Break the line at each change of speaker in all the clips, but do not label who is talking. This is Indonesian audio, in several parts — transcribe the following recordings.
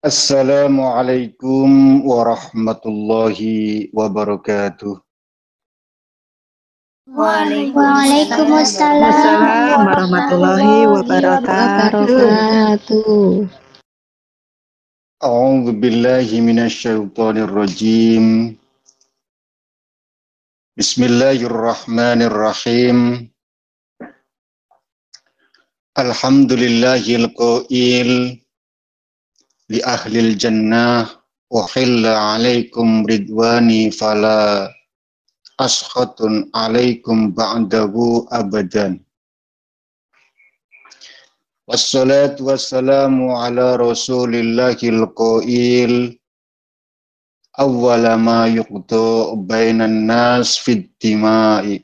Assalamualaikum warahmatullahi wabarakatuh.
Waalaikumsalam warahmatullahi wabarakatuh.
A'udzu billahi minasyaitonir rajim. Bismillahirrahmanirrahim. Alhamdulillahil qail li ahlil jannah uhilla 'alaikum ridwani fala askhatun 'alaikum ba'dahu abadan. Wassalatu wassalamu ala rasulillahil qail awwala ma yuqda bainan nas fid dima'i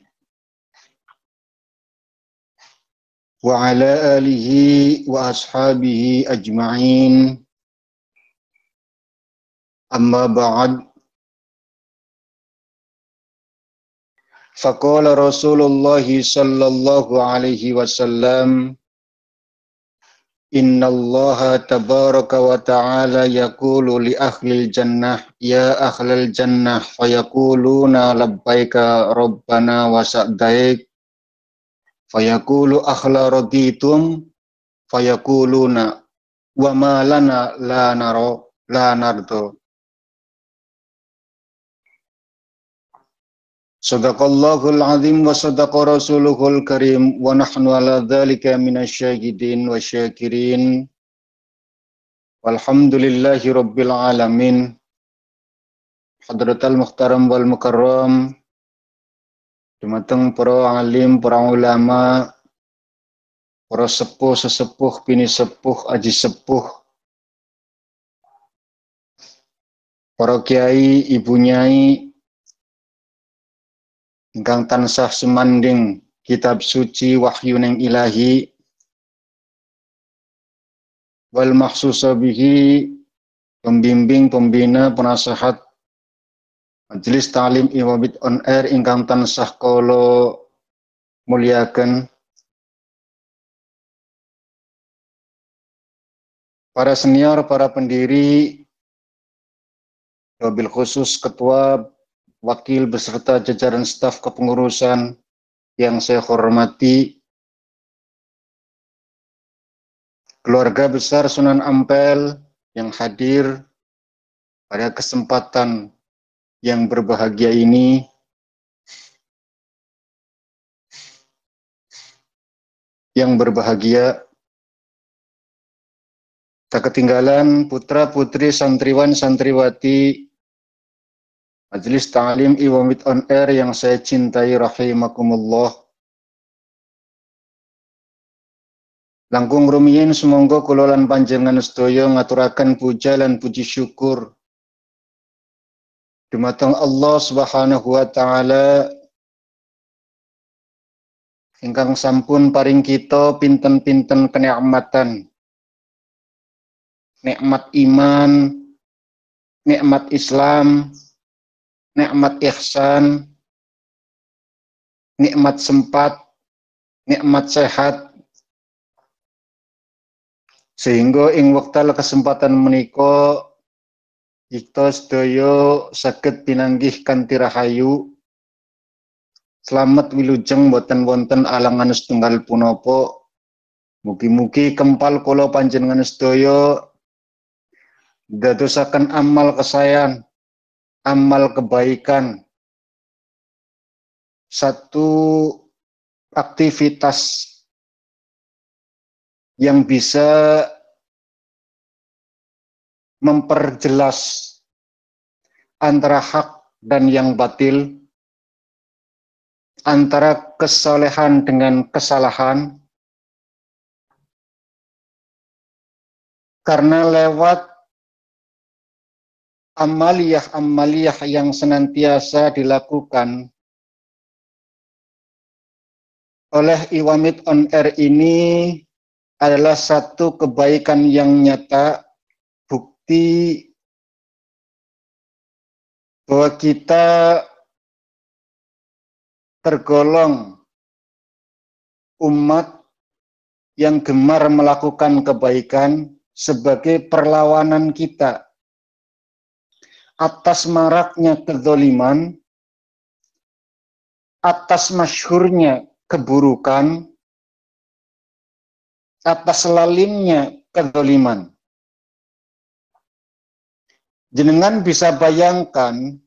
wa ala alihi wa ashabihi ajma'in amma ba'd. Faqala Rasulullah sallallahu alaihi wasallam Inna Allah tabaraka wa ta'ala yaqulu li ahlil jannah ya ahlal jannah fayaquluna labbaika rabbana wa sa'daik fayaqulu akhla raditum fayaquluna wa ma lana la nardo. Sadaqallahul azim wa sadaqa rasuluhul karim wa nahnu ala dzalika minasyahidin wa syakirin walhamdulillahi rabbil alamin. Hadratal muhtaram wal mukarram, dumateng para alim, para ulama, para sepuh sesepuh, bini sepuh, aji sepuh, para kiai, ibu nyai ingkang tansah sumanding kitab suci wahyu ning ilahi wal mahsusa bihi, pembimbing, pembina, penasehat Majelis Ta'lim Iwabit on Air ingkang tansah kula muliaken, para senior, para pendiri, wabil khusus ketua, wakil beserta jajaran staf kepengurusan yang saya hormati, keluarga besar Sunan Ampel yang hadir pada kesempatan yang berbahagia ini, tak ketinggalan putra-putri santriwan santriwati Majelis Ta'lim Iwamit on Air yang saya cintai rahimakumullah. Langkung rumiyin sumangga kula lan panjenengan sedaya ngaturaken puja lan puji syukur dumateng Allah Subhanahu wa taala ingkang sampun paring kita pinten-pinten kenikmatan, nikmat iman, nikmat Islam, nikmat ihsan, nikmat sempat, nikmat sehat, sehingga ing wekdal kesempatan menika kita sedaya saged pinanggih kanthi rahayu, slamet wilujeng boten wonten alangan setunggal punapa. Mugi-mugi kempal kula panjenengan sedaya dadosaken amal kesayan, amal kebaikan, satu aktivitas yang bisa memperjelas antara hak dan yang batil, antara kesolehan dengan kesalahan, karena lewat amaliyah yang senantiasa dilakukan oleh Iwamit on Air ini adalah satu kebaikan yang nyata, bukti bahwa kita tergolong umat yang gemar melakukan kebaikan, sebagai perlawanan kita atas maraknya kezaliman, atas masyhurnya keburukan, atas lalimnya kezaliman. Jenengan bisa bayangkan,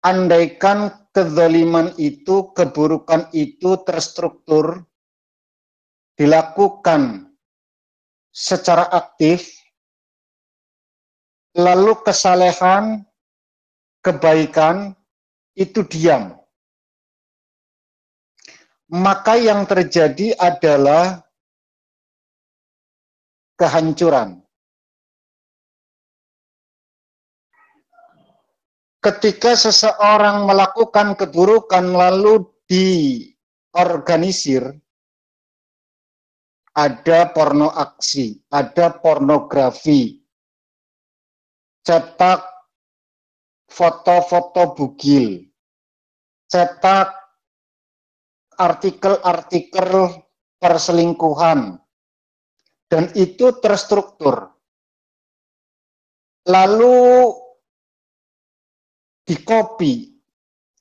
andaikan kezaliman itu, keburukan itu terstruktur, dilakukan secara aktif, lalu kesalehan, kebaikan itu diam. Maka yang terjadi adalah kehancuran. Ketika seseorang melakukan keburukan lalu diorganisir, ada porno aksi, ada pornografi, cetak foto-foto bugil, cetak artikel-artikel perselingkuhan, dan itu terstruktur. Lalu di-copy,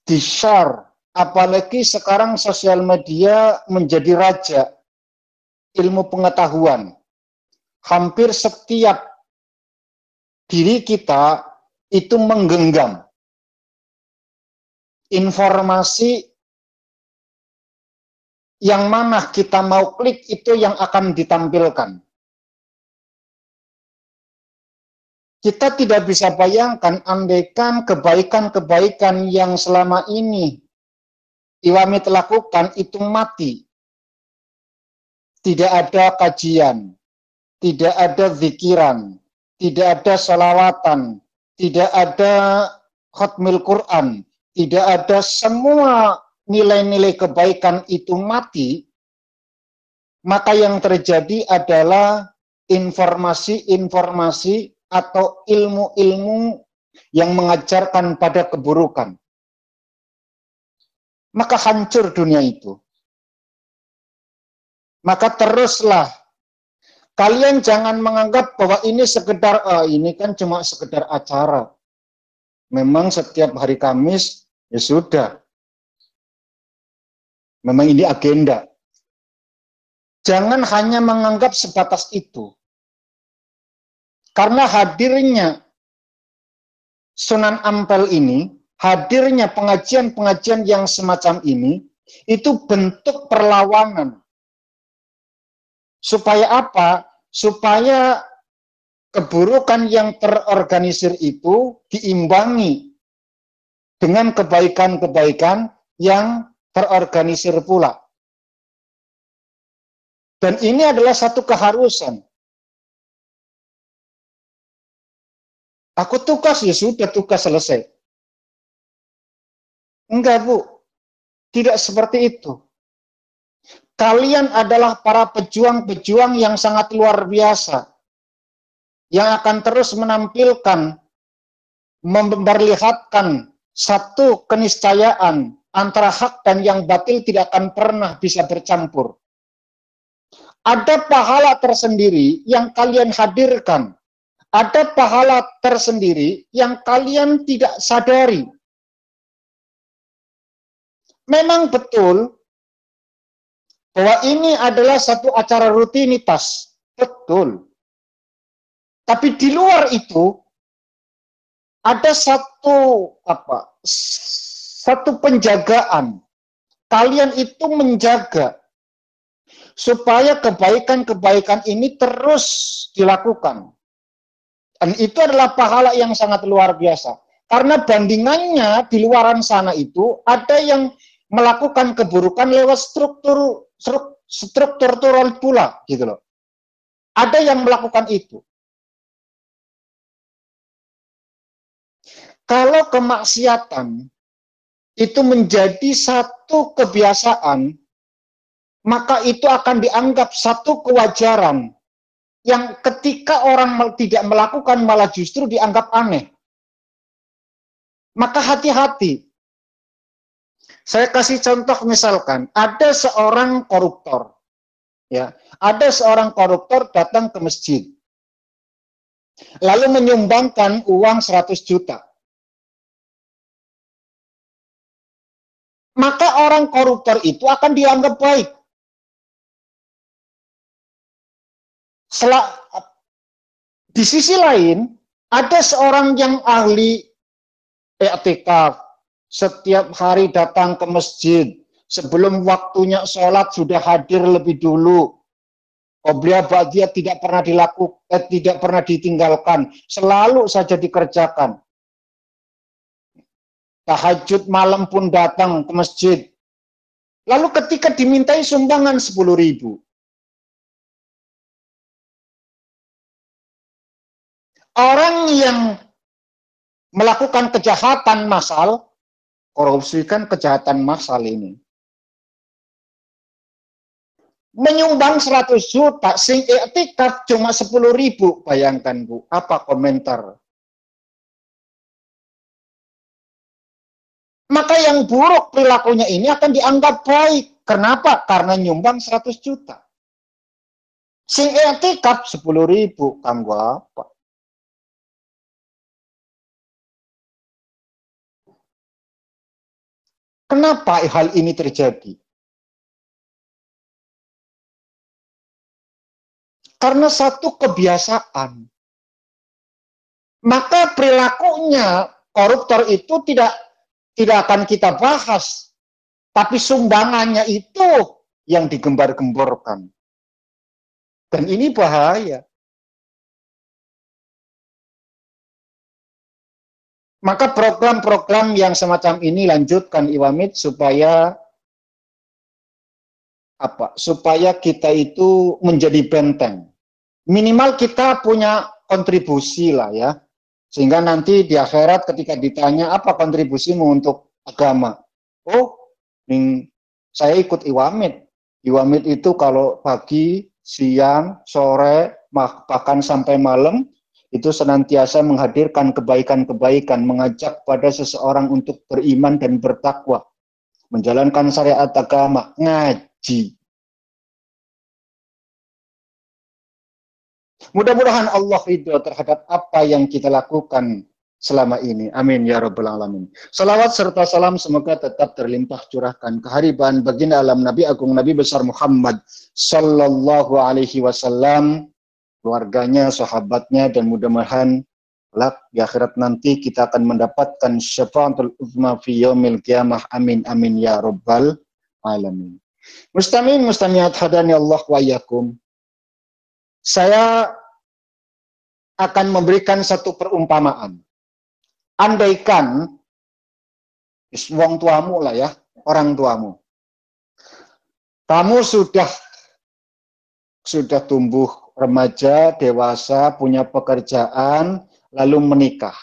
di-share, apalagi sekarang sosial media menjadi raja ilmu pengetahuan. Hampir setiap diri kita itu menggenggam informasi yang mana kita mau klik itu yang akan ditampilkan. Kita tidak bisa bayangkan andaikan kebaikan-kebaikan yang selama ini Iwamit lakukan itu mati. Tidak ada kajian, tidak ada zikiran, tidak ada sholawatan, tidak ada khatmil Quran, tidak ada semua nilai-nilai kebaikan itu mati, maka yang terjadi adalah informasi-informasi atau ilmu-ilmu yang mengajarkan pada keburukan. Maka hancur dunia itu. Maka teruslah, kalian jangan menganggap bahwa ini sekedar, ini kan cuma sekedar acara. Memang setiap hari Kamis, ya sudah. Memang ini agenda. Jangan hanya menganggap sebatas itu. Karena hadirnya Sunan Ampel ini, hadirnya pengajian-pengajian yang semacam ini, itu bentuk perlawanan. Supaya apa? Supaya keburukan yang terorganisir itu diimbangi dengan kebaikan-kebaikan yang terorganisir pula. Dan ini adalah satu keharusan. Aku tugas, ya sudah, tugas selesai. Enggak, Bu. Tidak seperti itu. Kalian adalah para pejuang-pejuang yang sangat luar biasa. Yang akan terus menampilkan, memperlihatkan satu keniscayaan antara hak dan yang batil tidak akan pernah bisa bercampur. Ada pahala tersendiri yang kalian hadirkan. Ada pahala tersendiri yang kalian tidak sadari. Memang betul bahwa ini adalah satu acara rutinitas. Betul. Tapi di luar itu ada satu penjagaan. Kalian itu menjaga supaya kebaikan-kebaikan ini terus dilakukan. Dan itu adalah pahala yang sangat luar biasa. Karena bandingannya di luaran sana itu ada yang melakukan keburukan lewat struktural pula, gitu loh. Ada yang melakukan itu. Kalau kemaksiatan itu menjadi satu kebiasaan, maka itu akan dianggap satu kewajaran yang ketika orang tidak melakukan malah justru dianggap aneh. Maka hati-hati. Saya kasih contoh, misalkan ada seorang koruptor. Ya, ada seorang koruptor datang ke masjid, lalu menyumbangkan uang 100 juta. Maka orang koruptor itu akan dianggap baik. Di sisi lain, ada seorang yang ahli i'tikaf, setiap hari datang ke masjid, sebelum waktunya sholat sudah hadir lebih dulu. Qobliyah ba'diyah tidak pernah dilakukan, tidak pernah ditinggalkan, selalu saja dikerjakan. Tahajud malam pun datang ke masjid. Lalu ketika dimintai sumbangan 10.000, orang yang melakukan kejahatan massal, korupsi kan kejahatan massal ini, menyumbang 100 juta, sing i'tikaf cuma 10.000, bayangkan Bu, apa komentar? Maka yang buruk perilakunya ini akan dianggap baik. Kenapa? Karena nyumbang 100 juta. Sing i'tikaf 10.000, kanggo apa? Kenapa hal ini terjadi? Karena satu kebiasaan. Maka perilakunya koruptor itu tidak akan kita bahas. Tapi sumbangannya itu yang digembar-gemborkan. Dan ini bahaya. Maka program-program yang semacam ini lanjutkan Iwamid supaya supaya kita itu menjadi benteng. Minimal kita punya kontribusi lah ya. Sehingga nanti di akhirat ketika ditanya apa kontribusimu untuk agama. Oh, saya ikut Iwamid. Iwamid itu kalau pagi, siang, sore, bahkan sampai malam, itu senantiasa menghadirkan kebaikan-kebaikan, mengajak pada seseorang untuk beriman dan bertakwa, menjalankan syariat agama, ngaji. Mudah-mudahan Allah ridho terhadap apa yang kita lakukan selama ini. Amin ya rabbal alamin. Salawat serta salam semoga tetap terlimpah curahkan kehariban baginda alam Nabi Agung Nabi besar Muhammad sallallahu alaihi wasallam, keluarganya, sahabatnya, dan mudah-mudahan di akhirat nanti kita akan mendapatkan syafaatul uzma fi yaumil qiyamah. Amin amin ya rabbal alamin. Mustami'in mustami'at hadani Allah wa iyyakum. Saya akan memberikan satu perumpamaan. Andaikan wong tuamu lah ya, orang tuamu. Kamu sudah tumbuh remaja, dewasa, punya pekerjaan, lalu menikah.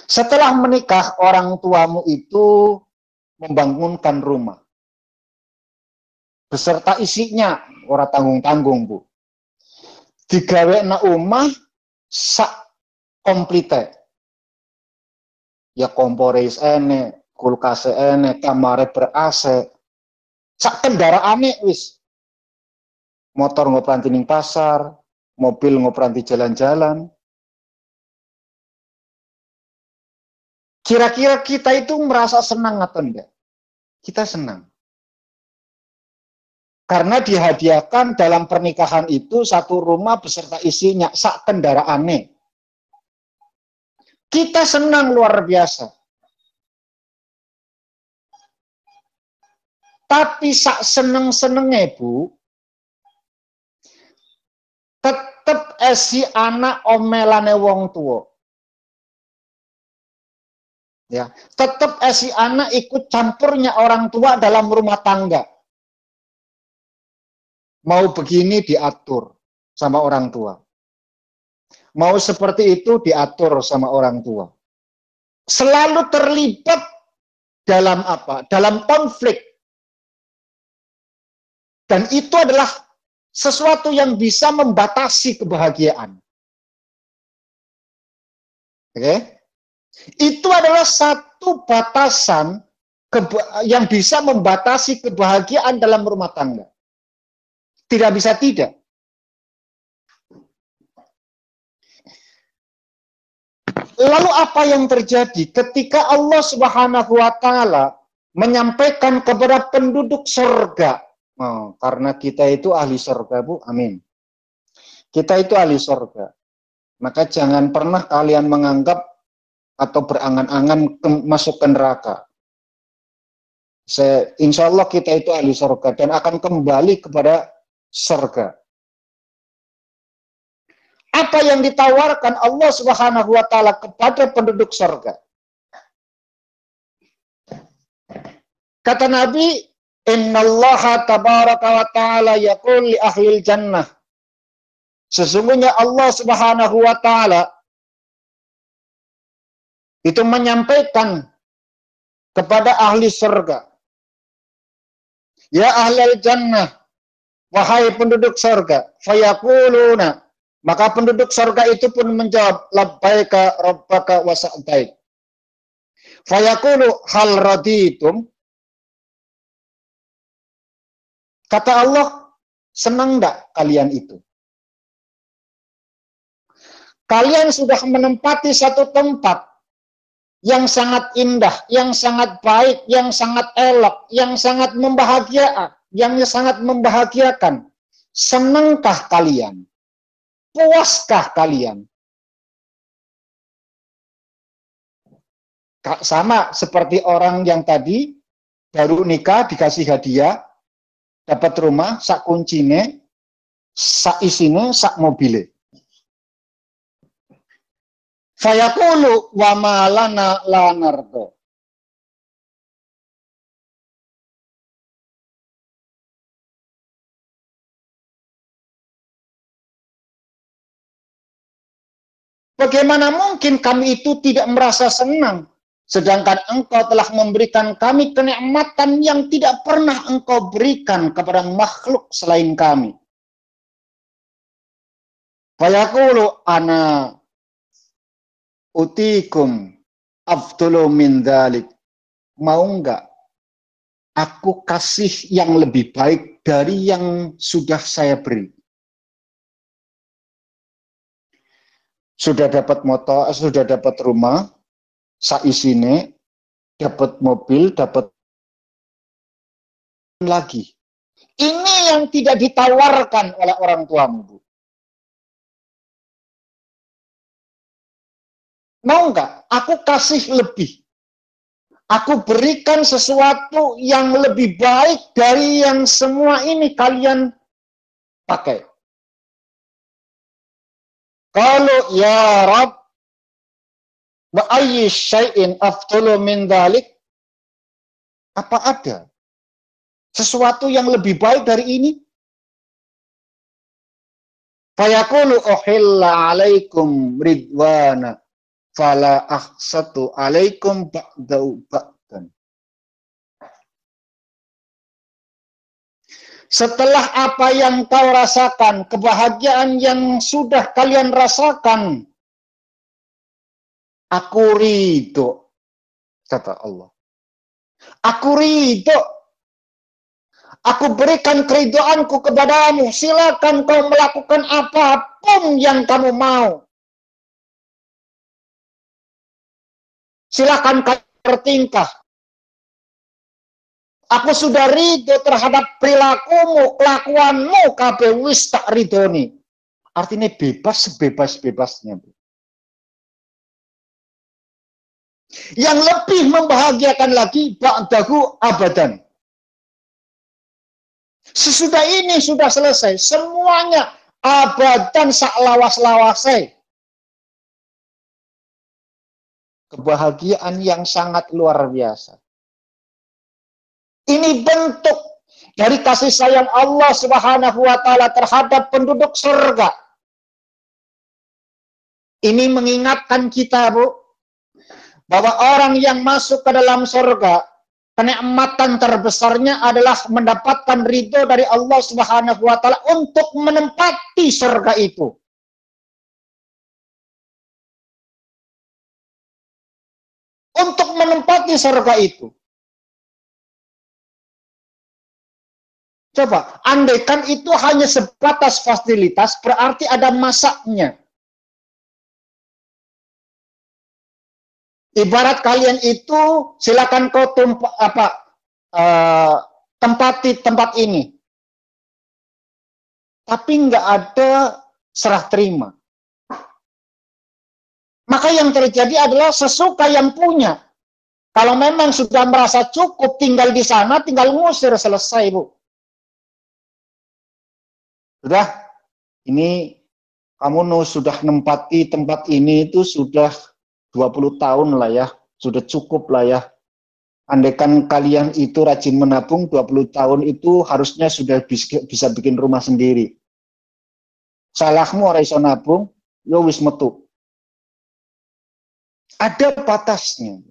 Setelah menikah, orang tuamu itu membangunkan rumah. Beserta isinya, ora tanggung-tanggung, Bu. Digawekna omah sak komplite. Ya kompore ene, kulkas ene, kamare ber-AC. Sak kendaraane wis. Motor ngoperanti ning pasar, mobil ngoperanti jalan-jalan. Kira-kira kita itu merasa senang atau enggak? Kita senang. Karena dihadiahkan dalam pernikahan itu satu rumah beserta isinya, sak kendaraane. Kita senang luar biasa. Tapi sak seneng-senenge, Bu, tetep esi anak omelane wong tua. Ya, tetep esi anak ikut campurnya orang tua dalam rumah tangga. Mau begini diatur sama orang tua. Mau seperti itu diatur sama orang tua. Selalu terlibat dalam apa? Dalam konflik. Dan itu adalah sesuatu yang bisa membatasi kebahagiaan. Oke? Itu adalah satu batasan yang bisa membatasi kebahagiaan dalam rumah tangga. Tidak bisa tidak. Lalu apa yang terjadi ketika Allah Subhanahu wa taala menyampaikan kepada penduduk surga? Oh, karena kita itu ahli surga, Bu. Amin. Kita itu ahli surga. Maka jangan pernah kalian menganggap atau berangan-angan masuk ke neraka. Insya Allah kita itu ahli surga dan akan kembali kepada surga. Apa yang ditawarkan Allah Subhanahu wa taala kepada penduduk surga? Kata Nabi, "Innallaha tabaraka wa ta'ala yaqul li ahlil jannah." Sesungguhnya Allah Subhanahu wa taala itu menyampaikan kepada ahli surga, "Ya ahlal jannah, wahai penduduk surga." Fayaquluna, maka penduduk surga itu pun menjawab, "Labbaika rabbaka wa sa'daik." Fayaqulu hal raditum. Kata Allah, senang enggak kalian itu? Kalian sudah menempati satu tempat yang sangat indah, yang sangat baik, yang sangat elok, yang sangat membahagiakan. Senangkah kalian? Puaskah kalian? Sama seperti orang yang tadi baru nikah dikasih hadiah, dapat rumah, sak kuncine, sak isine, sak mobile. Fayaqulu wa ma lana la nardo. Bagaimana mungkin kami itu tidak merasa senang, sedangkan engkau telah memberikan kami kenikmatan yang tidak pernah engkau berikan kepada makhluk selain kami. Fayaqulu ana utikum afdulu min dzalik. Mau enggak aku kasih yang lebih baik dari yang sudah saya beri? Sudah dapat motor, sudah dapat rumah, saisine, dapat mobil, dapat lagi. Ini yang tidak ditawarkan oleh orang tuamu, Bu. Mau enggak? Aku kasih lebih. Aku berikan sesuatu yang lebih baik dari yang semua ini kalian pakai. Kalau ya Rabb, wa ayyi syai'in afdalu min dzalik? Apa ada sesuatu yang lebih baik dari ini? Fayaqulu uhilla 'alaikum ridwana fala ahsatu 'alaikum ba'dau ba'dan. Setelah apa yang kau rasakan, kebahagiaan yang sudah kalian rasakan, aku ridho, kata Allah. Aku ridho. Aku berikan keridhoanku kepadamu. Silakan kau melakukan apapun yang kamu mau. Silakan kau bertingkah. Aku sudah ridho terhadap perilakumu, kelakuanmu, kabeh wis tak ridhoni. Artinya bebas sebebas-bebasnya. Yang lebih membahagiakan lagi, ba'dahu abadan. Sesudah ini sudah selesai. Semuanya abadan sak lawas-lawasai. Kebahagiaan yang sangat luar biasa. Ini bentuk dari kasih sayang Allah Subhanahu wa taala terhadap penduduk surga. Ini mengingatkan kita, Bu, bahwa orang yang masuk ke dalam surga, kenikmatan terbesarnya adalah mendapatkan ridho dari Allah Subhanahu wa taala untuk menempati surga itu. Untuk menempati surga itu. Coba, andaikan itu hanya sebatas fasilitas, berarti ada masaknya. Ibarat kalian itu, silakan kau tempati tempat ini. Tapi nggak ada serah terima. Maka yang terjadi adalah sesuka yang punya. Kalau memang sudah merasa cukup tinggal di sana, tinggal ngusir, selesai, Bu. Sudah, ini kamu sudah nempati tempat ini itu sudah 20 tahun lah ya, sudah cukup lah ya. Andaikan kalian itu rajin menabung 20 tahun itu harusnya sudah bisa bikin rumah sendiri. Salahmu ora iso nabung, yo wis metu. Ada batasnya.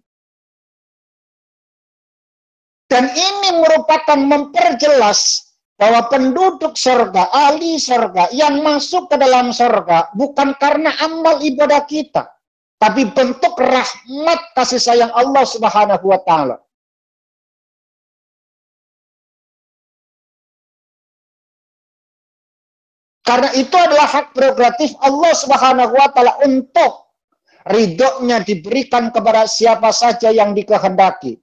Dan ini merupakan memperjelas bahwa penduduk surga, ahli surga yang masuk ke dalam surga bukan karena amal ibadah kita, tapi bentuk rahmat kasih sayang Allah Subhanahu wa taala. Karena itu adalah hak prerogatif Allah Subhanahu wa taala untuk ridhonya diberikan kepada siapa saja yang dikehendaki.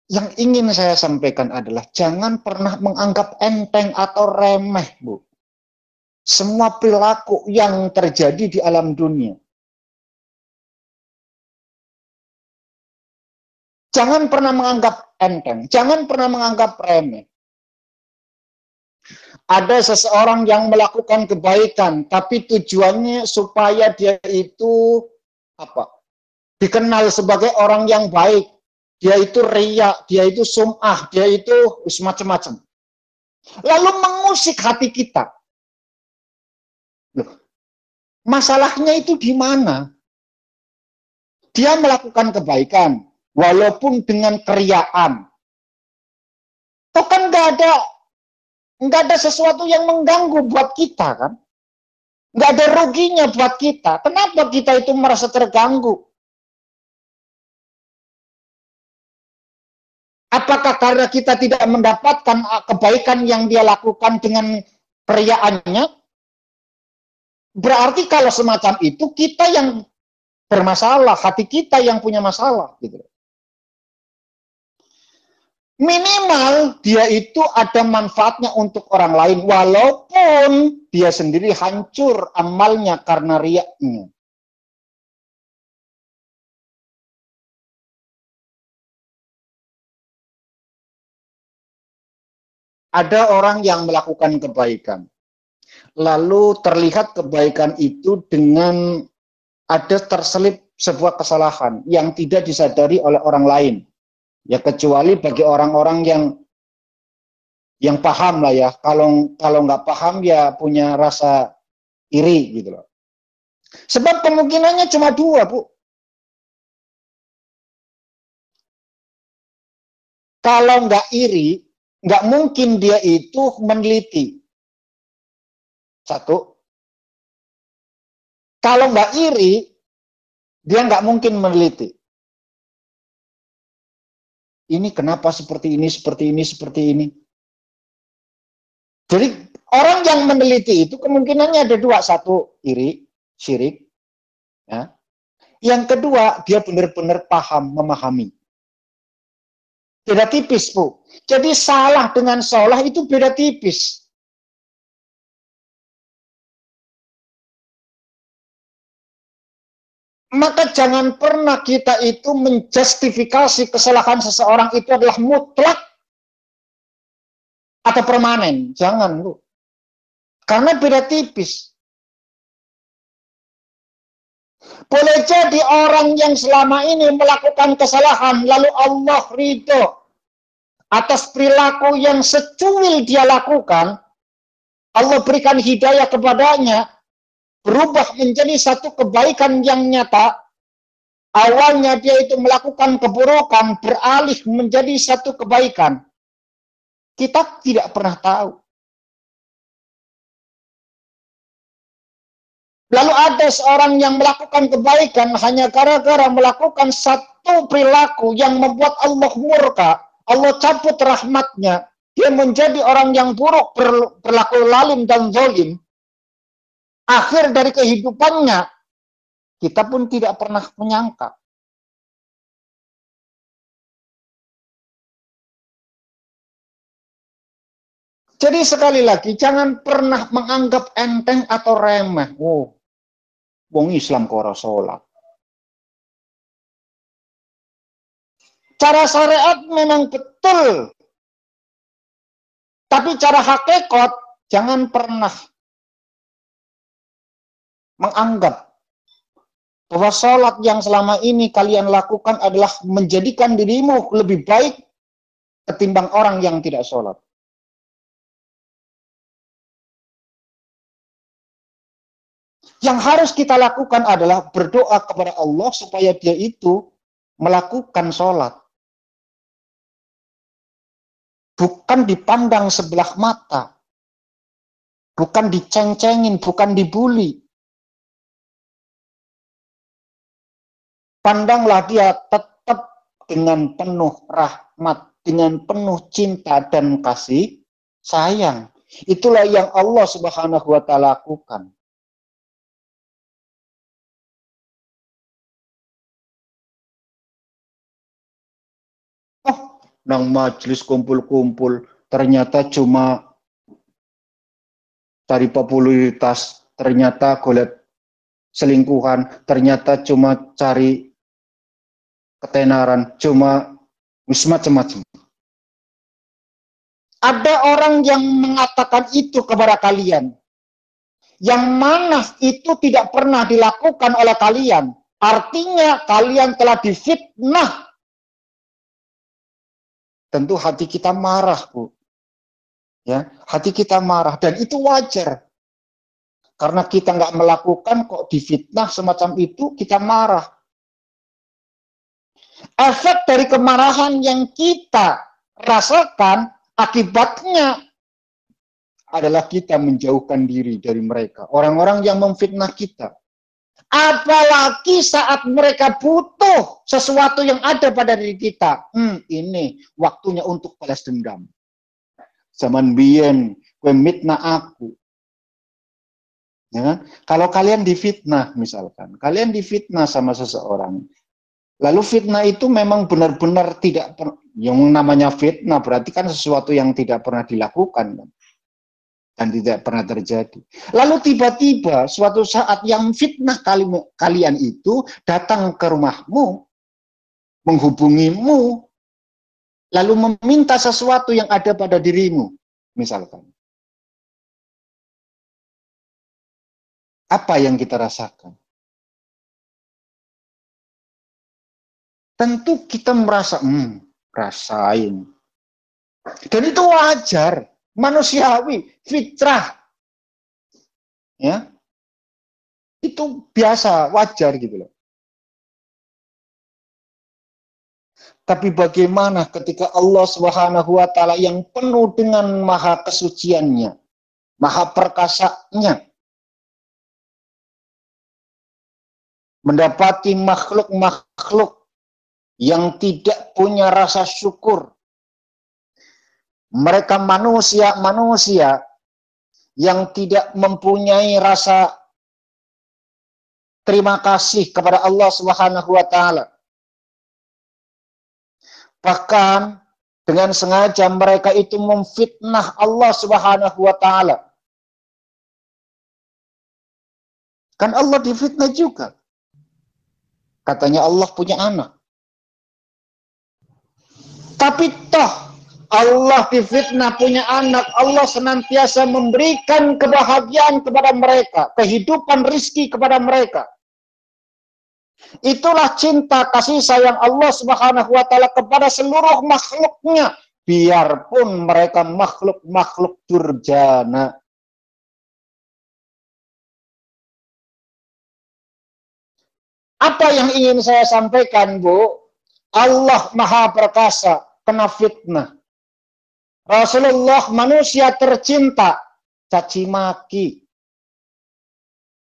Yang ingin saya sampaikan adalah jangan pernah menganggap enteng atau remeh, Bu. Semua perilaku yang terjadi di alam dunia. Jangan pernah menganggap enteng, jangan pernah menganggap remeh. Ada seseorang yang melakukan kebaikan, tapi tujuannya supaya dia itu dikenal sebagai orang yang baik. Dia itu riya, dia itu sum'ah, dia itu macam-macam. Lalu mengusik hati kita. Loh, masalahnya itu di mana? Dia melakukan kebaikan, walaupun dengan keriaan. Itu kan nggak ada sesuatu yang mengganggu buat kita kan? Nggak ada ruginya buat kita. Kenapa kita itu merasa terganggu? Apakah karena kita tidak mendapatkan kebaikan yang dia lakukan dengan keriaannya? Berarti kalau semacam itu kita yang bermasalah, hati kita yang punya masalah. Gitu. Minimal dia itu ada manfaatnya untuk orang lain, walaupun dia sendiri hancur amalnya karena riaknya. Ada orang yang melakukan kebaikan, lalu terlihat kebaikan itu dengan ada terselip sebuah kesalahan yang tidak disadari oleh orang lain. Ya kecuali bagi orang-orang yang paham lah ya. Kalau nggak paham ya punya rasa iri gitu loh. Sebab kemungkinannya cuma dua, Bu. Kalau nggak iri, nggak mungkin dia itu meneliti. Satu. Kalau nggak iri, dia nggak mungkin meneliti. Ini kenapa seperti ini, seperti ini, seperti ini. Jadi orang yang meneliti itu kemungkinannya ada dua. Satu, iri, syirik. Ya. Yang kedua, dia benar-benar paham, memahami. Beda tipis, Bu. Jadi salah dengan sholah itu beda tipis. Maka jangan pernah kita itu menjustifikasi kesalahan seseorang itu adalah mutlak atau permanen. Jangan, Bu. Karena beda tipis. Boleh jadi orang yang selama ini melakukan kesalahan, lalu Allah ridho atas perilaku yang secuil dia lakukan, Allah berikan hidayah kepadanya, berubah menjadi satu kebaikan yang nyata. Awalnya dia itu melakukan keburukan, beralih menjadi satu kebaikan. Kita tidak pernah tahu. Lalu ada seorang yang melakukan kebaikan hanya gara-gara melakukan satu perilaku yang membuat Allah murka. Allah cabut rahmatnya, dia menjadi orang yang buruk, berlaku lalim dan zalim, akhir dari kehidupannya, kita pun tidak pernah menyangka. Jadi sekali lagi, jangan pernah menganggap enteng atau remeh. Oh, wong Islam kok ora sholat. Cara syariat memang betul. Tapi cara hakikat, jangan pernah menganggap bahwa sholat yang selama ini kalian lakukan adalah menjadikan dirimu lebih baik ketimbang orang yang tidak sholat. Yang harus kita lakukan adalah berdoa kepada Allah supaya dia itu melakukan sholat. Bukan dipandang sebelah mata. Bukan diceng-cengin, bukan dibully. Pandanglah dia tetap dengan penuh rahmat, dengan penuh cinta dan kasih sayang. Itulah yang Allah Subhanahu wa Ta'ala lakukan. Oh, nang majelis kumpul-kumpul ternyata cuma cari popularitas, ternyata golek selingkuhan, ternyata cuma cari ketenaran, cuma macam-macam. Ada orang yang mengatakan itu kepada kalian, yang mana itu tidak pernah dilakukan oleh kalian. Artinya kalian telah difitnah. Tentu hati kita marah, Bu. Ya, hati kita marah dan itu wajar. Karena kita nggak melakukan kok difitnah semacam itu, kita marah. Efek dari kemarahan yang kita rasakan akibatnya adalah kita menjauhkan diri dari mereka. Orang-orang yang memfitnah kita. Apalagi saat mereka butuh sesuatu yang ada pada diri kita. Ini waktunya untuk balas dendam. Zaman biyen, kowe mitnah aku. Ya kan? Kalau kalian difitnah misalkan, kalian difitnah sama seseorang. Lalu fitnah itu memang benar-benar tidak, yang namanya fitnah berarti kan sesuatu yang tidak pernah dilakukan. Kan? Dan tidak pernah terjadi. Lalu tiba-tiba suatu saat yang fitnah kalian itu datang ke rumahmu, menghubungimu, lalu meminta sesuatu yang ada pada dirimu, misalkan. Apa yang kita rasakan? Tentu kita merasa, rasain. Dan itu wajar. Manusiawi, fitrah, ya, itu biasa, wajar gitu loh. Tapi bagaimana ketika Allah Subhanahu wa Ta'ala yang penuh dengan maha kesuciannya, maha perkasanya, mendapati makhluk-makhluk yang tidak punya rasa syukur. Mereka manusia-manusia yang tidak mempunyai rasa terima kasih kepada Allah Subhanahu wa Ta'ala. Bahkan dengan sengaja mereka itu memfitnah Allah Subhanahu wa Ta'ala. Kan Allah difitnah juga. Katanya Allah punya anak. Tapi toh Allah difitnah punya anak, Allah senantiasa memberikan kebahagiaan kepada mereka, kehidupan rizki kepada mereka. Itulah cinta kasih sayang Allah Subhanahu wa Ta'ala kepada seluruh makhluknya, biarpun mereka makhluk-makhluk durjana. Apa yang ingin saya sampaikan, Bu? Allah Maha Perkasa, kena fitnah. Rasulullah manusia tercinta, caci maki.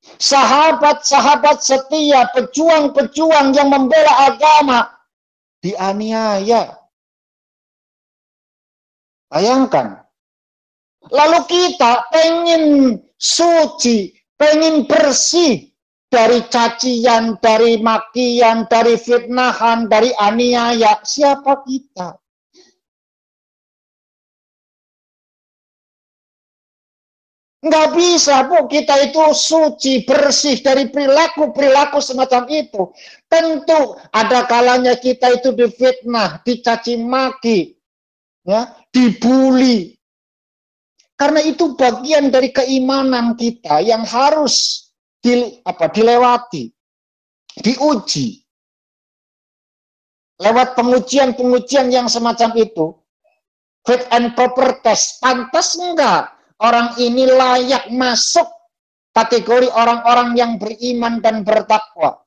Sahabat-sahabat setia, pejuang-pejuang yang membela agama, dianiaya. Bayangkan. Lalu kita pengen suci, pengen bersih dari cacian, dari makian, dari fitnahan, dari aniaya. Siapa kita? Nggak bisa, Bu. Kita itu suci, bersih dari perilaku-perilaku semacam itu. Tentu ada kalanya kita itu difitnah, dicaci maki, ya, dibully. Karena itu bagian dari keimanan kita yang harus dilewati, diuji. Lewat pengujian-pengujian yang semacam itu, fit and proper test, pantas enggak orang ini layak masuk kategori orang-orang yang beriman dan bertakwa.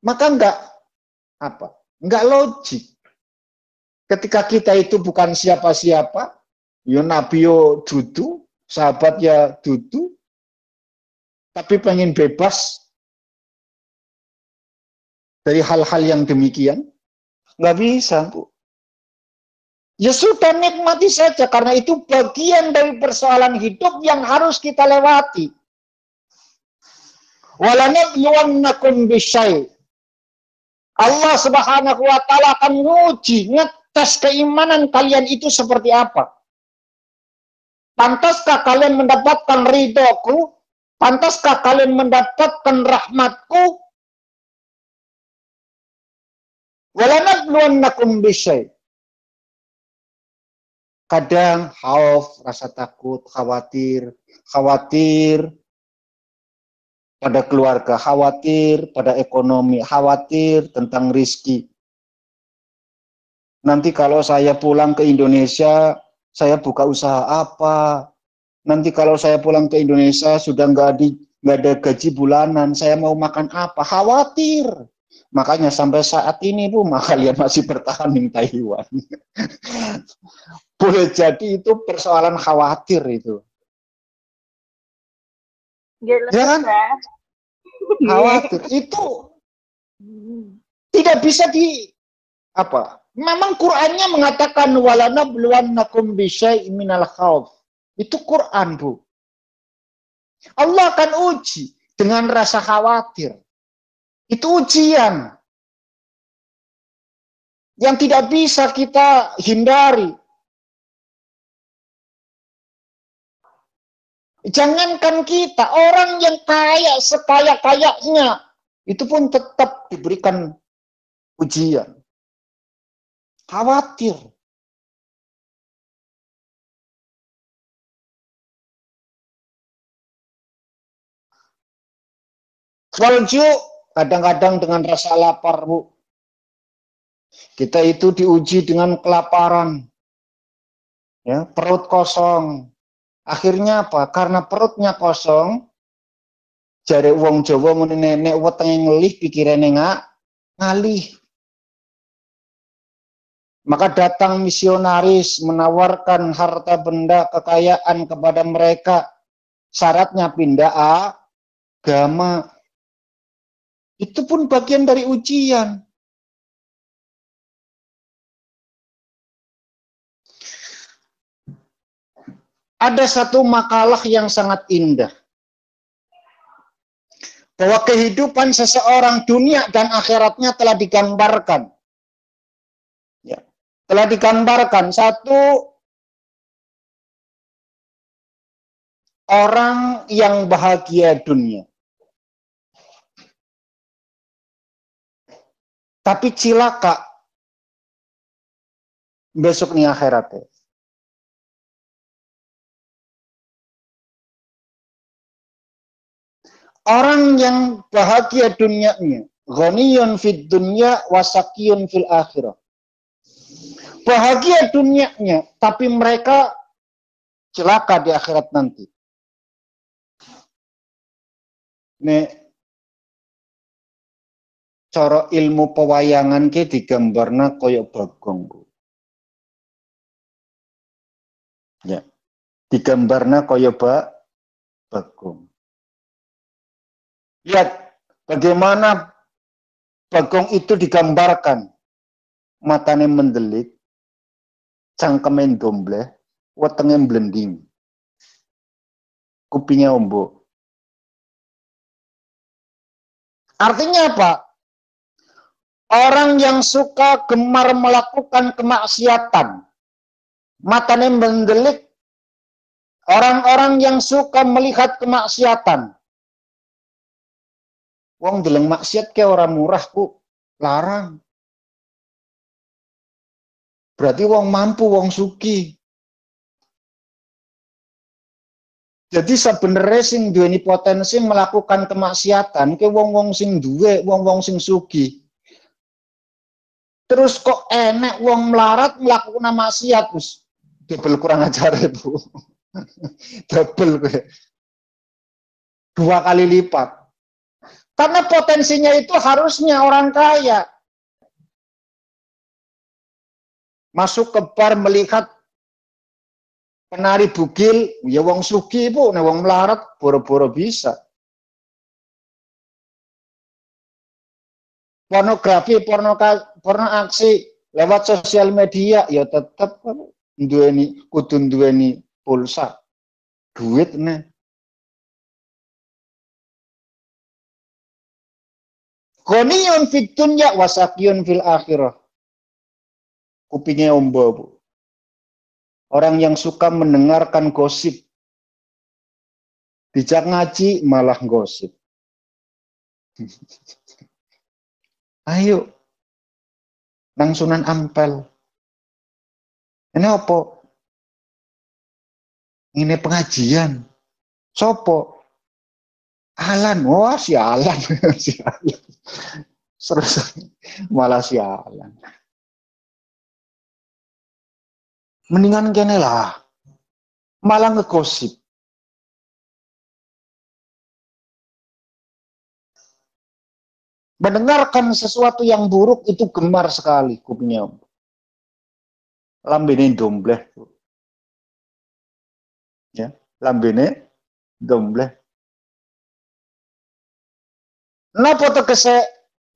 Maka enggak logik. Ketika kita itu bukan siapa-siapa, yo nabi yo dudu, sahabat ya dudu, tapi pengen bebas dari hal-hal yang demikian, nggak bisa, Bu. Ya sudah, nikmati saja, karena itu bagian dari persoalan hidup yang harus kita lewati. Walanabluwannakum bisyai. Allah Subhanahu wa taala akan menguji, ngetes keimanan kalian itu seperti apa. Pantaskah kalian mendapatkan ridhoku? Pantaskah kalian mendapatkan rahmatku? Walanabluwannakum bisyai. Kadang khauf, rasa takut, khawatir pada keluarga, khawatir pada ekonomi, khawatir tentang rizki. Nanti kalau saya pulang ke Indonesia, saya buka usaha apa? Nanti kalau saya pulang ke Indonesia sudah nggak ada gaji bulanan, saya mau makan apa? Khawatir. Makanya sampai saat ini, Bu, kalian masih bertahan di Taiwan. Boleh jadi itu persoalan khawatir itu. Ya kan? Khawatir. Itu tidak bisa Memang Qur'annya mengatakan walanabluwannakum bisyai'in minal khauf. Itu Qur'an, Bu. Allah akan uji dengan rasa khawatir. Itu ujian yang tidak bisa kita hindari. Jangankan kita, orang yang kaya sekaya-kayanya itu pun tetap diberikan ujian. Khawatir. Walju, kadang-kadang dengan rasa lapar, Bu. Kita itu diuji dengan kelaparan. Ya, perut kosong. Akhirnya apa? Karena perutnya kosong, jare wong Jawa muni nenek wetenge ngelih pikirane ngalih. Maka datang misionaris menawarkan harta benda kekayaan kepada mereka. Syaratnya pindah agama. Itu pun bagian dari ujian. Ada satu makalah yang sangat indah. Bahwa kehidupan seseorang dunia dan akhiratnya telah digambarkan. Ya, telah digambarkan. Satu, orang yang bahagia dunia. Tapi cilaka besok nih akhiratnya. Orang yang bahagia dunianya, ghaniyun fid dunya wasakiyun fil akhirah. Bahagia dunianya, tapi mereka celaka di akhirat nanti. Nek cara ilmu pewayangan ke digambarna koyok bagong, Bu. Ya. Digambarna koyok bagong. Lihat bagaimana bagong itu digambarkan. matane mendelik, cangkeme dombleh, wetenge blending. Kupingnya ombok. Artinya apa? Orang yang suka gemar melakukan kemaksiatan, matanya mendelik, orang-orang yang suka melihat kemaksiatan. Wong deleng maksiat ke orang murah ku, larang. Berarti wong mampu, wong suki. Jadi sebenarnya sing duweni potensi melakukan kemaksiatan ke wong-wong sing duwe, wong-wong sing suki. Terus kok enek wong melarat melakukan maksiat, Gus. Double kurang ajar, Bu. Double gue. 2 kali lipat. Karena potensinya itu harusnya orang kaya. Masuk ke bar melihat penari bugil, ya wong suki, Bu, nah wong melarat boro-boro bisa. Pornografi, porno aksi lewat sosial media, ya tetap kudu duweni pulsa, duit nih. Ghaniyun fid dunya wasaqiyun fil akhirah. Kupingnya ombo, Bu. Orang yang suka mendengarkan gosip. Dijak ngaji malah gosip. Ayo. Nang Sunan Ampel. Ini apa? Ini pengajian. Sopo? Alan. Wah, si Alan. Si Alan. Terus malah si Alan. Mendingan kene lah. Malah ngegosip. Mendengarkan sesuatu yang buruk itu gemar sekali kupingnya. Lambene dombleh. Ya, lambene dombleh. Napa tegese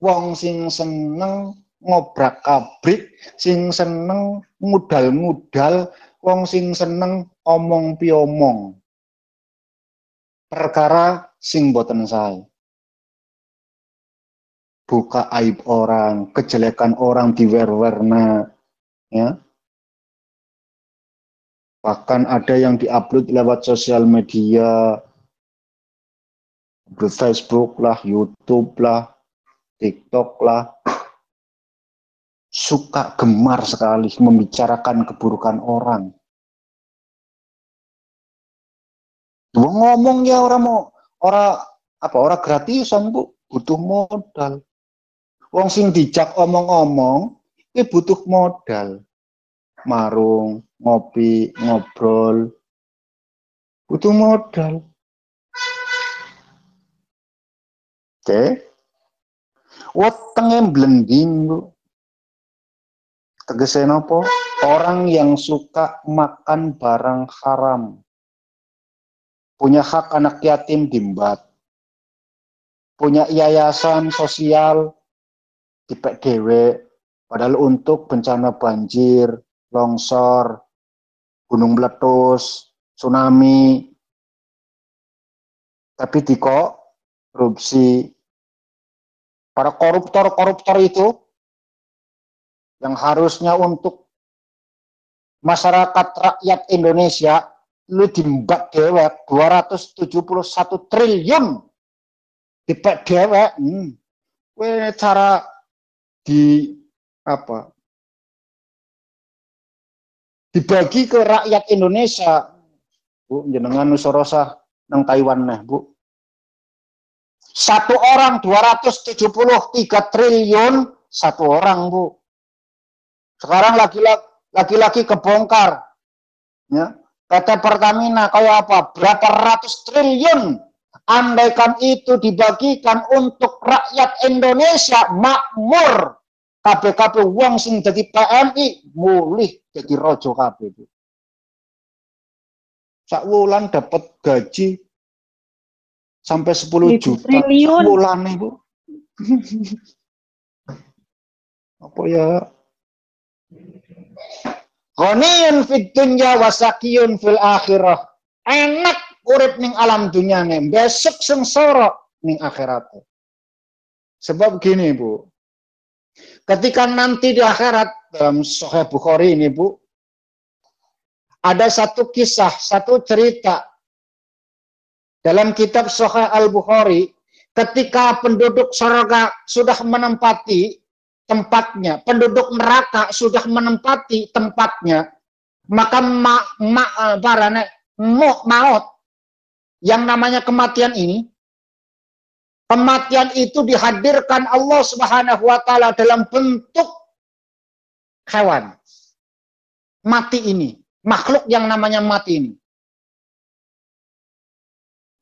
wong sing seneng ngobrak-abrik, sing seneng ngudal-ngudal, wong sing seneng omong piomong. Perkara sing boten sae. Buka aib orang, kejelekan orang diwer-werna, ya. Bahkan ada yang diupload lewat sosial media, Facebook lah, YouTube lah, TikTok lah. Suka gemar sekali membicarakan keburukan orang. Ngomong ya orang mau orang gratisan, Bu, butuh modal. Wong sing dijak omong-omong, ini butuh modal. Marung, ngopi, ngobrol, butuh modal. Oke. Wetenge blending, Bu. Tegese napa? Orang yang suka makan barang haram. Punya hak anak yatim dimbat. Punya yayasan sosial dipek dhewe, padahal untuk bencana banjir, longsor, gunung meletus, tsunami. Tapi dikorupsi. Para koruptor itu yang harusnya untuk masyarakat rakyat Indonesia lu dimbat dewek 271 triliun dipek dewek. Cara dibagi ke rakyat Indonesia, Bu, jenengan nusorosa nang Taiwan nih, Bu. Satu orang 273 triliun satu orang, Bu. Sekarang lagi-lagi kebongkar. Ya. PT Pertamina kayak apa? Berapa ratus triliun. Andaikan itu dibagikan untuk rakyat Indonesia makmur. KPKP wong sing jadi PMI mulih jadi rojo kabeh. Sak wulan dapat gaji sampai 10 juta
triliun.
Wulan, Bu. Apa ya? Ghaniyun fid dunya wa sakiyun fil akhirah. Enak urip ning alam dunyane, besok sengsara ning akhirat. Sebab gini, Bu. Ketika nanti di akhirat, dalam Sahih Bukhari ini, Bu, ada satu kisah, satu cerita dalam kitab Sahih Al-Bukhari, ketika penduduk surga sudah menempati tempatnya, penduduk neraka sudah menempati tempatnya, maka maut yang namanya kematian ini, kematian itu dihadirkan Allah Subhanahu wa taala dalam bentuk hewan. Mati ini, makhluk yang namanya mati ini.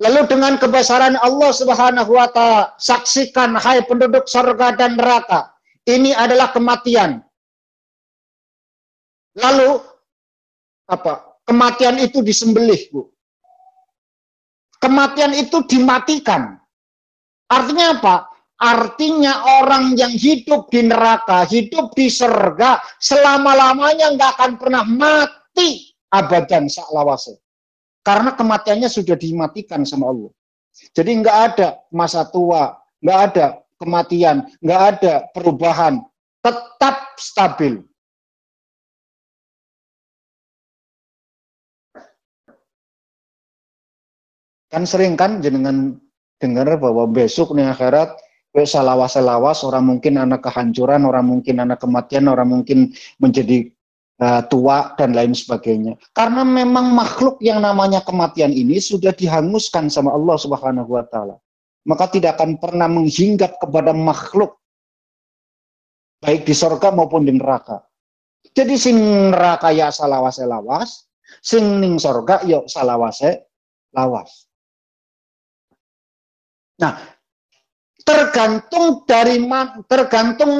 Lalu dengan kebesaran Allah Subhanahu wa taala, saksikan hai penduduk surga dan neraka, ini adalah kematian. Lalu apa? Kematian itu disembelih, Bu. Kematian itu dimatikan. Artinya apa? Artinya orang yang hidup di neraka, hidup di surga, selama-lamanya nggak akan pernah mati abadan saklawase. Karena kematiannya sudah dimatikan sama Allah. Jadi nggak ada masa tua, nggak ada kematian, nggak ada perubahan, tetap stabil. Kan sering kan jenengan dengar bahwa besok nih akhirat salawas-salawas, orang mungkin anak kehancuran, orang mungkin anak kematian, orang mungkin menjadi tua dan lain sebagainya. Karena memang makhluk yang namanya kematian ini sudah dihanguskan sama Allah Subhanahu wa taala. Maka tidak akan pernah menghinggap kepada makhluk baik di surga maupun di neraka. Jadi sing neraka ya salawase-lawas, sing ning surga ya salawase-lawas. Nah, tergantung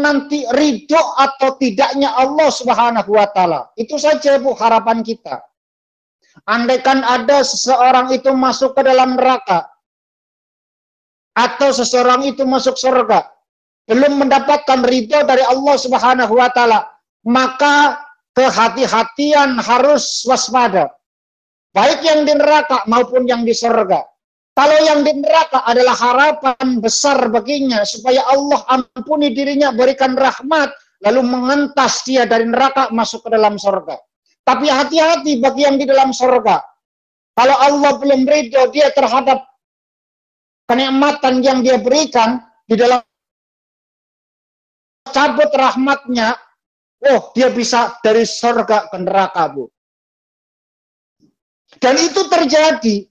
nanti ridho atau tidaknya Allah Subhanahu wa taala. Itu saja, Bu, harapan kita. Andaikan ada seseorang itu masuk ke dalam neraka atau seseorang itu masuk surga, belum mendapatkan ridho dari Allah Subhanahu wa taala, maka kehati-hatian harus waspada. Baik yang di neraka maupun yang di surga. Kalau yang di neraka adalah harapan besar baginya supaya Allah ampuni dirinya, berikan rahmat, lalu mengentas dia dari neraka masuk ke dalam surga. Tapi hati-hati bagi yang di dalam surga. Kalau Allah belum ridho dia terhadap kenikmatan yang dia berikan di dalam cabut rahmatnya, dia bisa dari surga ke neraka, Bu. Dan itu terjadi.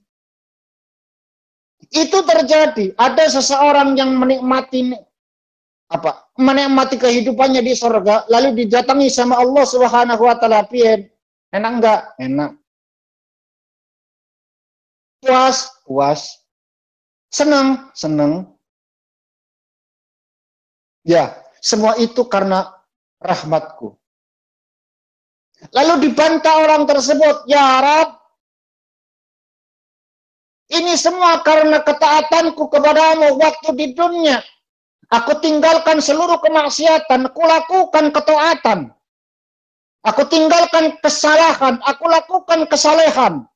Itu terjadi. Ada seseorang yang menikmati kehidupannya di surga, lalu didatangi sama Allah Subhanahu wa taala, piye? Enak enggak? Enak. Puas? Puas. Senang? Senang. Ya, semua itu karena rahmatku. Lalu dibantah orang tersebut, ya Rabb, ini semua karena ketaatanku kepadamu waktu di dunia. Aku tinggalkan seluruh kemaksiatan, aku lakukan ketaatan. Aku tinggalkan kesalahan, aku lakukan kesalehan.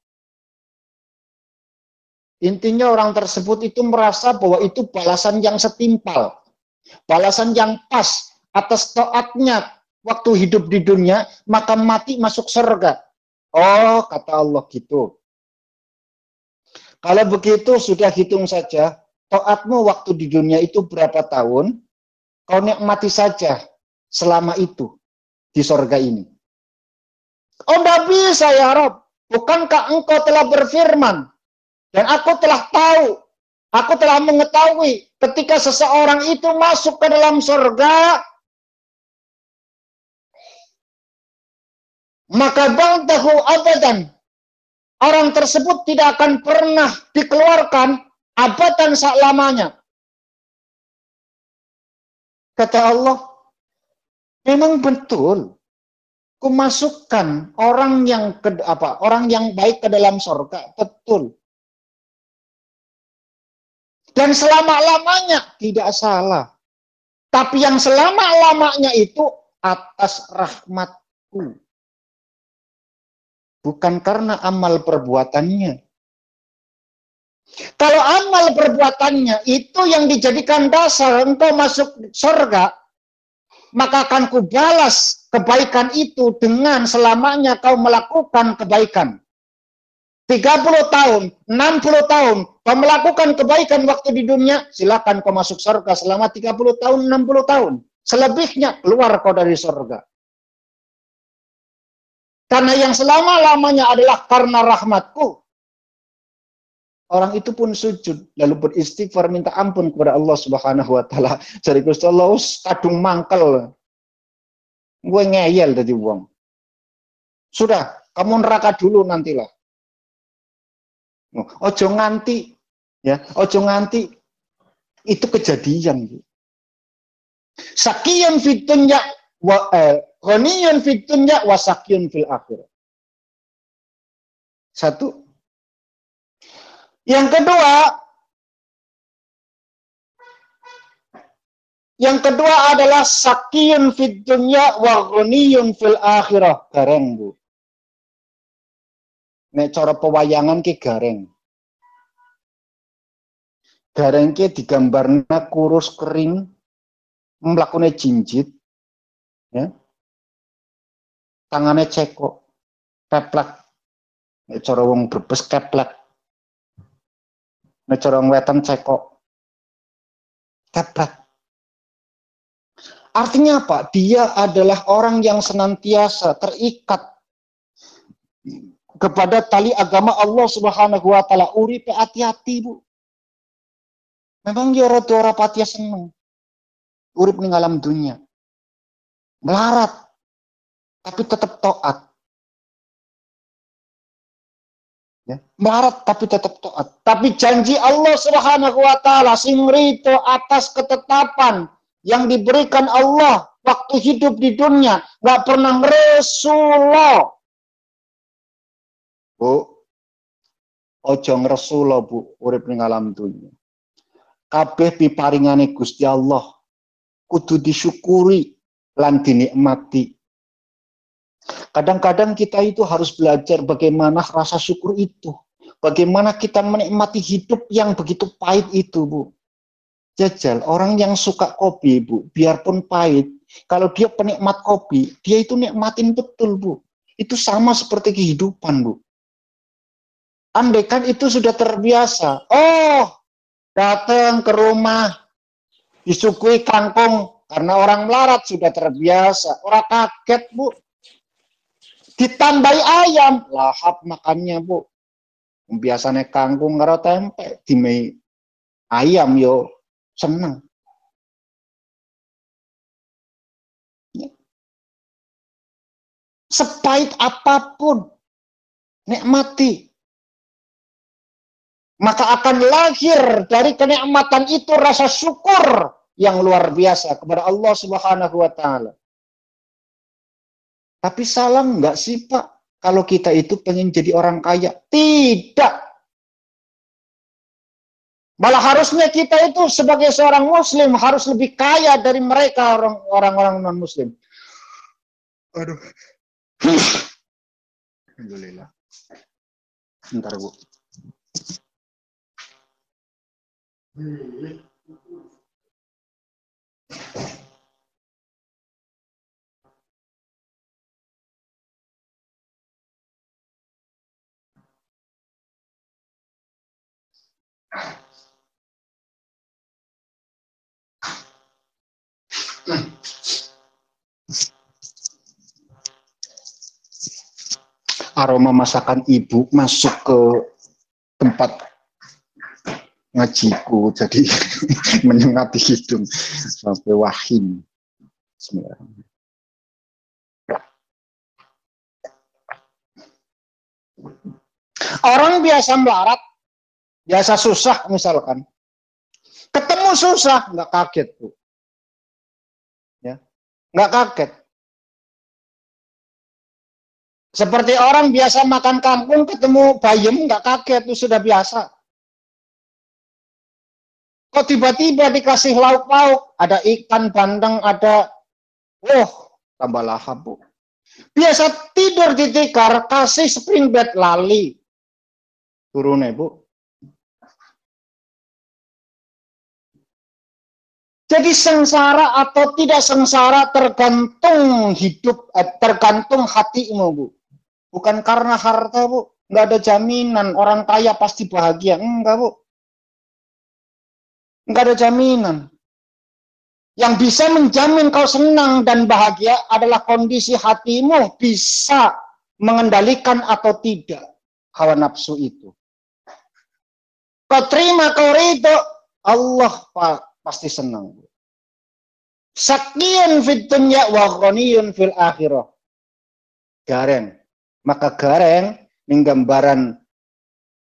Intinya orang tersebut itu merasa bahwa itu balasan yang setimpal. Balasan yang pas atas taatnya waktu hidup di dunia, maka mati masuk surga. Oh, kata Allah gitu. Kalau begitu sudah hitung saja, taatmu waktu di dunia itu berapa tahun, kau nikmati saja selama itu di surga ini. Oh, tidak bisa ya Rabb. Bukankah engkau telah berfirman, dan aku telah tahu, aku telah mengetahui ketika seseorang itu masuk ke dalam surga, maka ba'dahu abadan. Orang tersebut tidak akan pernah dikeluarkan abadan selamanya. Kata Allah, memang betul. Kumasukkan orang yang baik ke dalam surga, betul. Dan selama-lamanya tidak salah. Tapi yang selama-lamanya itu atas rahmatku. bukan karena amal perbuatannya. Kalau amal perbuatannya itu yang dijadikan dasar engkau masuk surga, maka akan kubalas kebaikan itu dengan selamanya kau melakukan kebaikan. 30 tahun, 60 tahun, kau melakukan kebaikan waktu di dunia, silakan kau masuk surga selama 30 tahun, 60 tahun. Selebihnya keluar kau dari surga. Karena yang selama-lamanya adalah karena rahmatku. Orang itu pun sujud, lalu beristighfar minta ampun kepada Allah Subhanahu wa taala. Jadi Gusti Allah kadung mangkel. Gue ngeyel tadi wong. Sudah, kamu neraka dulu nantilah. Ojo nganti, ya, ojo nganti itu kejadian. Sakiyun fid dunya wa ghaniyun fid dunya wa sakiyun fil akhirah. Satu. Yang kedua adalah sakiyun fid dunya wa ghaniyun fil akhirah. Gareng, Bu. Nek cara pewayangan ki gareng. Gareng ki digambarna kurus kering, mlakune jinjit, ya. Tangane cekok, keplek. Nek cara wong Brebes keplek. Nek cara wong wetan cekok, keplek. Artinya apa? Dia adalah orang yang senantiasa terikat kepada tali agama Allah Subhanahu wa taala. Uripe hati-hati, Bu. Memang dia ora patia seneng. Urip ning alam dunia. Melarat tapi tetap taat. Ya, melarat tapi tetap taat. Tapi janji Allah Subhanahu wa taala sing rito atas ketetapan yang diberikan Allah waktu hidup di dunia, nggak pernah ngeresulo. Bu, ojo ngresulo, Bu, urip ning alam dunya. Kabeh piparingane Gusti Allah kudu disyukuri lan dinikmati. Kadang-kadang kita itu harus belajar bagaimana rasa syukur itu. Bagaimana kita menikmati hidup yang begitu pahit itu, Bu. Jajal, orang yang suka kopi, Bu, biarpun pahit, kalau dia penikmat kopi, dia itu nikmatin betul, Bu. Itu sama seperti kehidupan, Bu. Andai kan itu sudah terbiasa. Oh, datang ke rumah, disuguhi kangkung, karena orang melarat sudah terbiasa. Orang kaget, Bu. Ditambahi ayam, lahap makannya, Bu. Biasanya kangkung karo tempe, dimei ayam yo seneng. Sepahit apapun, nikmati. Maka akan lahir dari kenikmatan itu rasa syukur yang luar biasa kepada Allah Subhanahu wa taala. Tapi salah enggak sih, Pak, kalau kita itu pengen jadi orang kaya? Tidak. Malah harusnya kita itu sebagai seorang muslim harus lebih kaya dari mereka orang-orang non-muslim. Aduh. Alhamdulillah. Bentar, Bu. Aroma masakan ibu masuk ke tempat ngajiku, jadi menyengati hidung sampai wahim. Bismillahirrahmanirrahim. Orang biasa melarat, biasa susah misalkan, ketemu susah nggak kaget, Bu. Ya, nggak kaget. Seperti orang biasa makan kangkung ketemu bayam nggak kaget, itu sudah biasa. Kok tiba-tiba dikasih lauk-lauk, ada ikan bandeng, ada, tambah lahap, Bu. Biasa tidur di tikar, kasih spring bed lali. Turune, Bu. Jadi sengsara atau tidak sengsara tergantung hidup, tergantung hatimu, Bu. Bukan karena harta, Bu. Nggak ada jaminan orang kaya pasti bahagia. Enggak, Bu. Nggak ada jaminan. Yang bisa menjamin kau senang dan bahagia adalah kondisi hatimu bisa mengendalikan atau tidak hawa nafsu itu. Kau terima, kau ridho, Allah pasti senang. Sakian fid dunya wa ghaniyun fil akhirah. Gareng. Maka gareng ning gambaran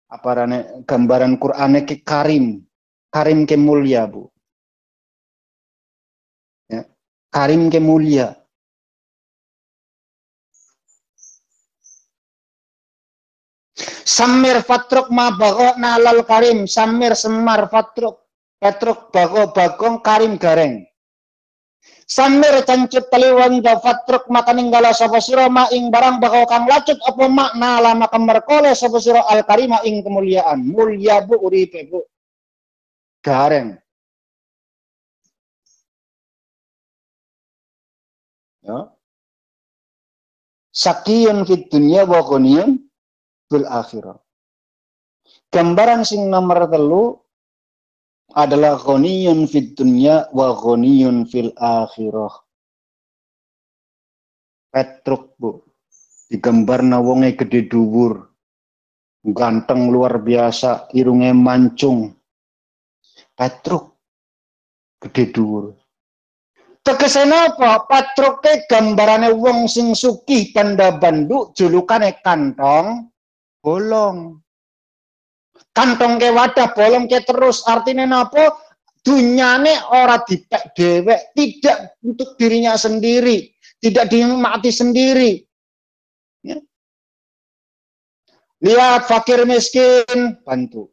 apa rane gambaran Qur'ane ke karim. Karim ke mulia, Bu. Ya. Karim ke mulia. Samir fatruk ma bago nalal karim. Samir semar fatruk. Fatruk bago bagong karim gareng. Samir cancut taliwan da fatruk maka ninggala sapa sira ma ing barang bago kang lacut apa makna lama kemerkole sapa sira al karima ing kemuliaan. Mulia, Bu, uripe, Bu. Gareng. Ya. Sakiyun fid dunya wa ghaniyun fil akhirah. Gambaran sing nomor 3 adalah ghaniyun fid dunya wa ghaniyun fil akhirah. Petruk, Bu. Digambarna wonge gede dhuwur. Ganteng luar biasa, irunge mancung. Petruk gede dhuwur. Tegese napa? Patruke gambarane wong sing sugih banda banduk, julukane kantong bolong. Kantong ke wadah, bolong ke terus. Artinya napa? Dunyane ora dipek dewek, tidak untuk dirinya sendiri, tidak dinikmati sendiri. Ya. Lihat fakir miskin, bantu.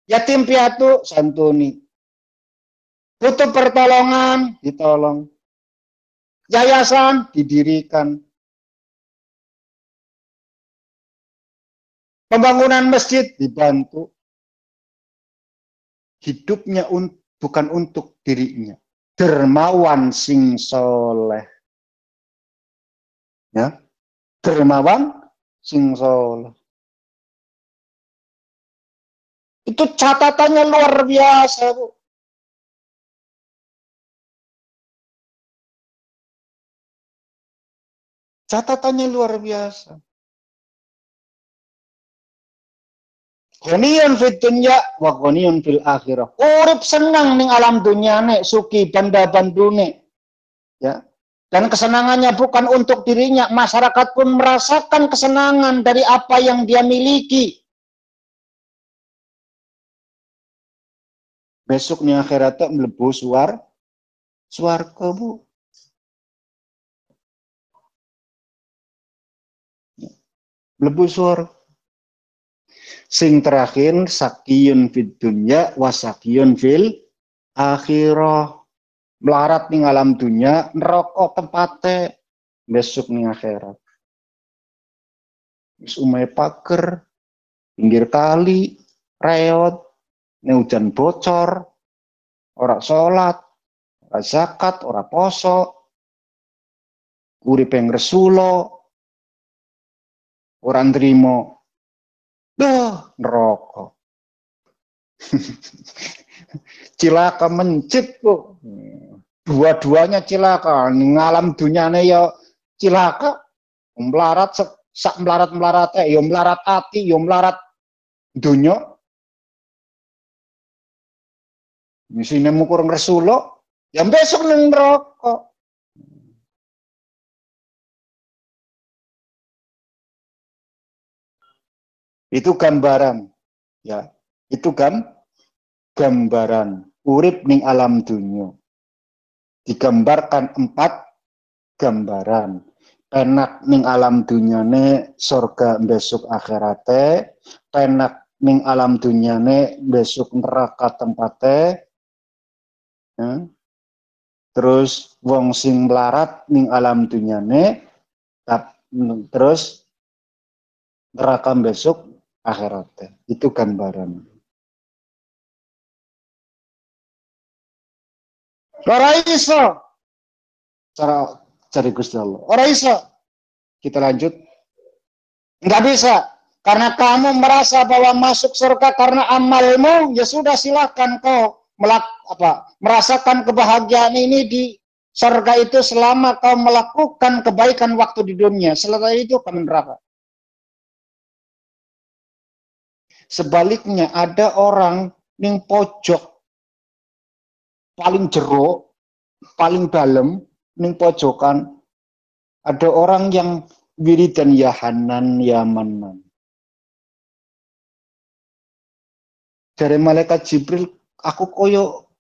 Yatim piatu, santuni. Butuh pertolongan, ditolong. Yayasan, didirikan. Pembangunan masjid, dibantu. Hidupnya bukan untuk dirinya. Dermawan sing soleh. Ya, dermawan sing soleh. Itu catatannya luar biasa, Bu. Catatannya luar biasa. Ghaniyun fid dunya wa ghaniyun fil akhirah. Urip senang ning alam dunia nek suki banda bandune. Ya. Dan kesenangannya bukan untuk dirinya, masyarakat pun merasakan kesenangan dari apa yang dia miliki. Besoknya akhirat mlebu swarga, Bu. Mlebu swarga. Sing terakhir sakiyun fid dunya wa sakiyun fil akhirah. Melarat ning alam dunia, neraka tempate besok ning akhirat. Wis umahe pager, pinggir kali, reot, ning hujan bocor, ora salat, ora zakat, ora poso, uripe ngresula, ora nrimo. Neraka. Cilaka mencit, Bu. Dua-duanya cilaka. Ngalam dunyane ya cilaka. Melarat sak melarat-melarate, ya melarat ati, ya melarat dunya. Misine mukur ngresula, ya besok ning neraka. Itu gambaran. Ya, itu kan gambaran urip ning alam dunia. Digambarkan 4 gambaran. Penak ning alam dunyane surga besok akhirate, penak ning alam dunyane besok neraka tempate. Ya. terus wong sing melarat ning alam dunyane, terus neraka besok akhiratnya. Itu gambaran. Ora iso cara cari Gusti Allah. Ora iso. Kita lanjut. Enggak bisa. Karena kamu merasa bahwa masuk surga karena amalmu, ya sudah silakan kau merasakan kebahagiaan ini di surga itu selama kau melakukan kebaikan waktu di dunia. Setelah itu kamu neraka. Sebaliknya ada orang ning pojok paling jero, paling dalam ning pojokan, ada orang yang wiridan ya Hanan ya Manan. Dari malaikat Jibril, aku koyo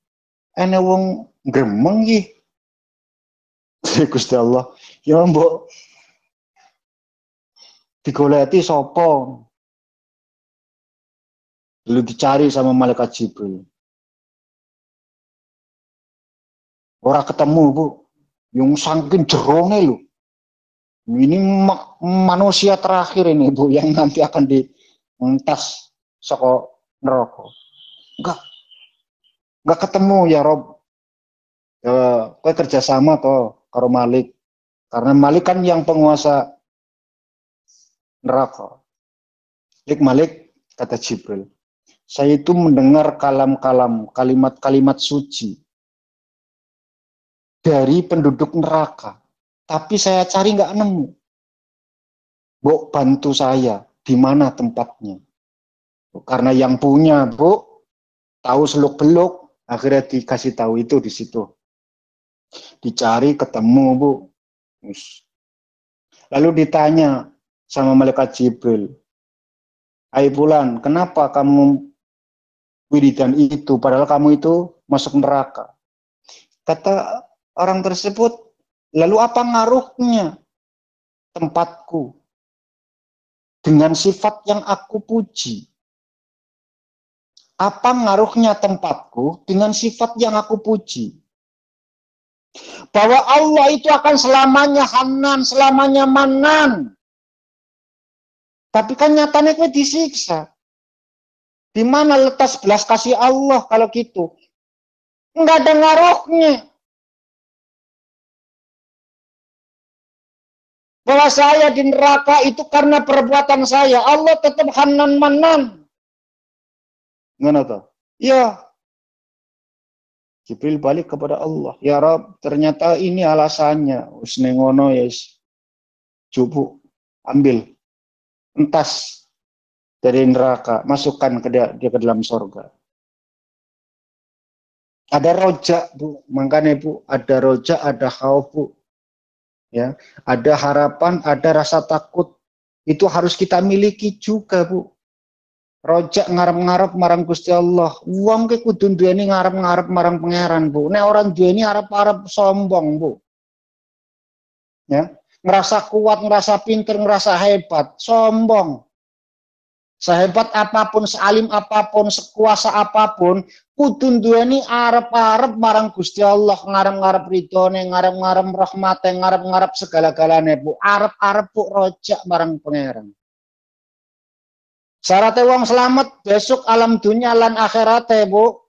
ene wong gremeng iki. Gusti Allah, ya mbok digoleti sapa? Lalu dicari sama malaikat Jibril. Ora ketemu, Bu. Yang saking jerone lho. Ini manusia terakhir ini, Bu, yang nanti akan dientas saka neraka. Enggak ketemu ya Rob. Kowe kerjasama toh karo Malik. Karena Malik kan yang penguasa neraka. Malik, kata Jibril. Saya itu mendengar kalam-kalam, kalimat-kalimat suci dari penduduk neraka. Tapi saya cari nggak nemu. Bu, bantu saya. Di mana tempatnya? Karena yang punya, Bu, tahu seluk-beluk, akhirnya dikasih tahu itu di situ. Dicari, ketemu, Bu. Lalu ditanya sama malaikat Jibril, hai Fulan, kenapa kamu wiridan itu, padahal kamu itu masuk neraka? Kata orang tersebut, lalu apa ngaruhnya tempatku dengan sifat yang aku puji? Apa ngaruhnya tempatku dengan sifat yang aku puji? Bahwa Allah itu akan selamanya Hanan, selamanya Manan. Tapi kan nyatanya gue disiksa. Di mana letak belas kasih Allah kalau gitu? Enggak ada ngaruhnya. Bahwa saya di neraka itu karena perbuatan saya. Allah tetap Hanan Manan. Gimana tuh? Ya. Jibril balik kepada Allah. Ya Rabb, ternyata ini alasannya. Usnengono yes. Cubu, ambil. Entas dari neraka. Masukkan dia ke dalam surga. Ada rojak, Bu. Makanya, Bu, ada rojak, ada khauf, Bu. Ya, ada harapan, ada rasa takut. Itu harus kita miliki juga, Bu. Rojak ngarep-ngarep marang Gusti Allah. Wong ke kudu duweni ngarep-ngarep marang pangeran, Bu. Nek orang duweni arep-arep sombong, Bu. Ya, ngerasa kuat, ngerasa pinter, ngerasa hebat, sombong. Sehebat apapun, sealim apapun, sekuasa apapun, kudu duweni arep-arep marang Gusti Allah, ngarep-ngarep ridhone, ngarep-ngarep rahmate, ngarep-ngarep segala-galane, Bu. Arep-arep Bu rojak marang pangeran. Syaratnya wong selamat besok alam dunia lan akhiratnya, Bu.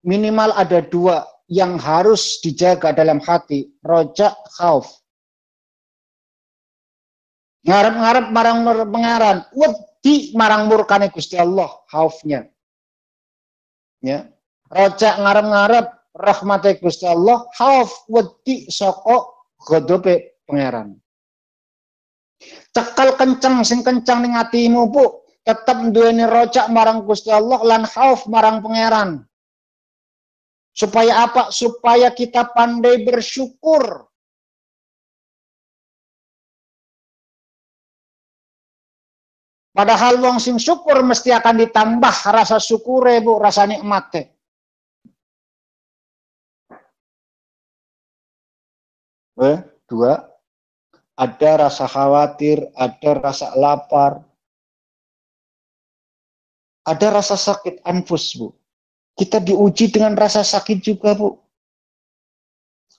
Minimal ada dua yang harus dijaga dalam hati, rojak, khauf. Ngarep-ngarep marang pangeran, wedi marang murkane Gusti Allah, khaufnya. Ya. Rojak ngarep-ngarep rahmate Gusti Allah, khauf wedi saka ghadabe pangeran. Cekal kenceng sing kencang ning atimu, Bu. Tetap duweni rojak marang Gusti Allah lan khauf marang pangeran. Supaya apa? Supaya kita pandai bersyukur. Padahal wong sing syukur mesti akan ditambah rasa syukure, Bu, rasa nikmate. Dua, ada rasa khawatir, ada rasa lapar, ada rasa sakit anfus, Bu. Kita diuji dengan rasa sakit juga, Bu.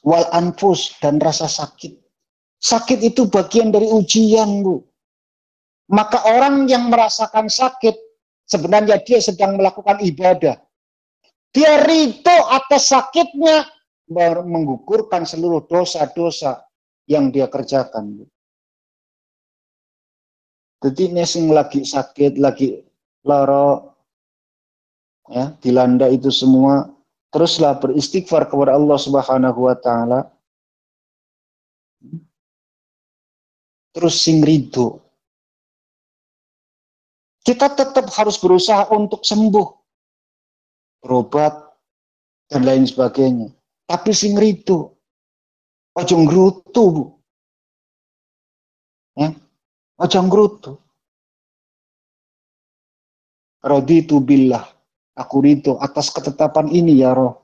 wal anfus, dan rasa sakit. Sakit itu bagian dari ujian, Bu. Maka orang yang merasakan sakit, sebenarnya dia sedang melakukan ibadah. Dia ridho atas sakitnya, menggugurkan seluruh dosa-dosa yang dia kerjakan. Jadi ini sing lagi sakit, lagi lara, ya, dilanda itu semua, teruslah beristighfar kepada Allah Subhanahu wa taala. Terus sing ridho. Kita tetap harus berusaha untuk sembuh, berobat dan lain sebagainya. Tapi sing ridho. Ojo ngrutu, Bu. Ya, ojo ngrutu. Raditu billah. Aku ridho atas ketetapan ini ya Roh.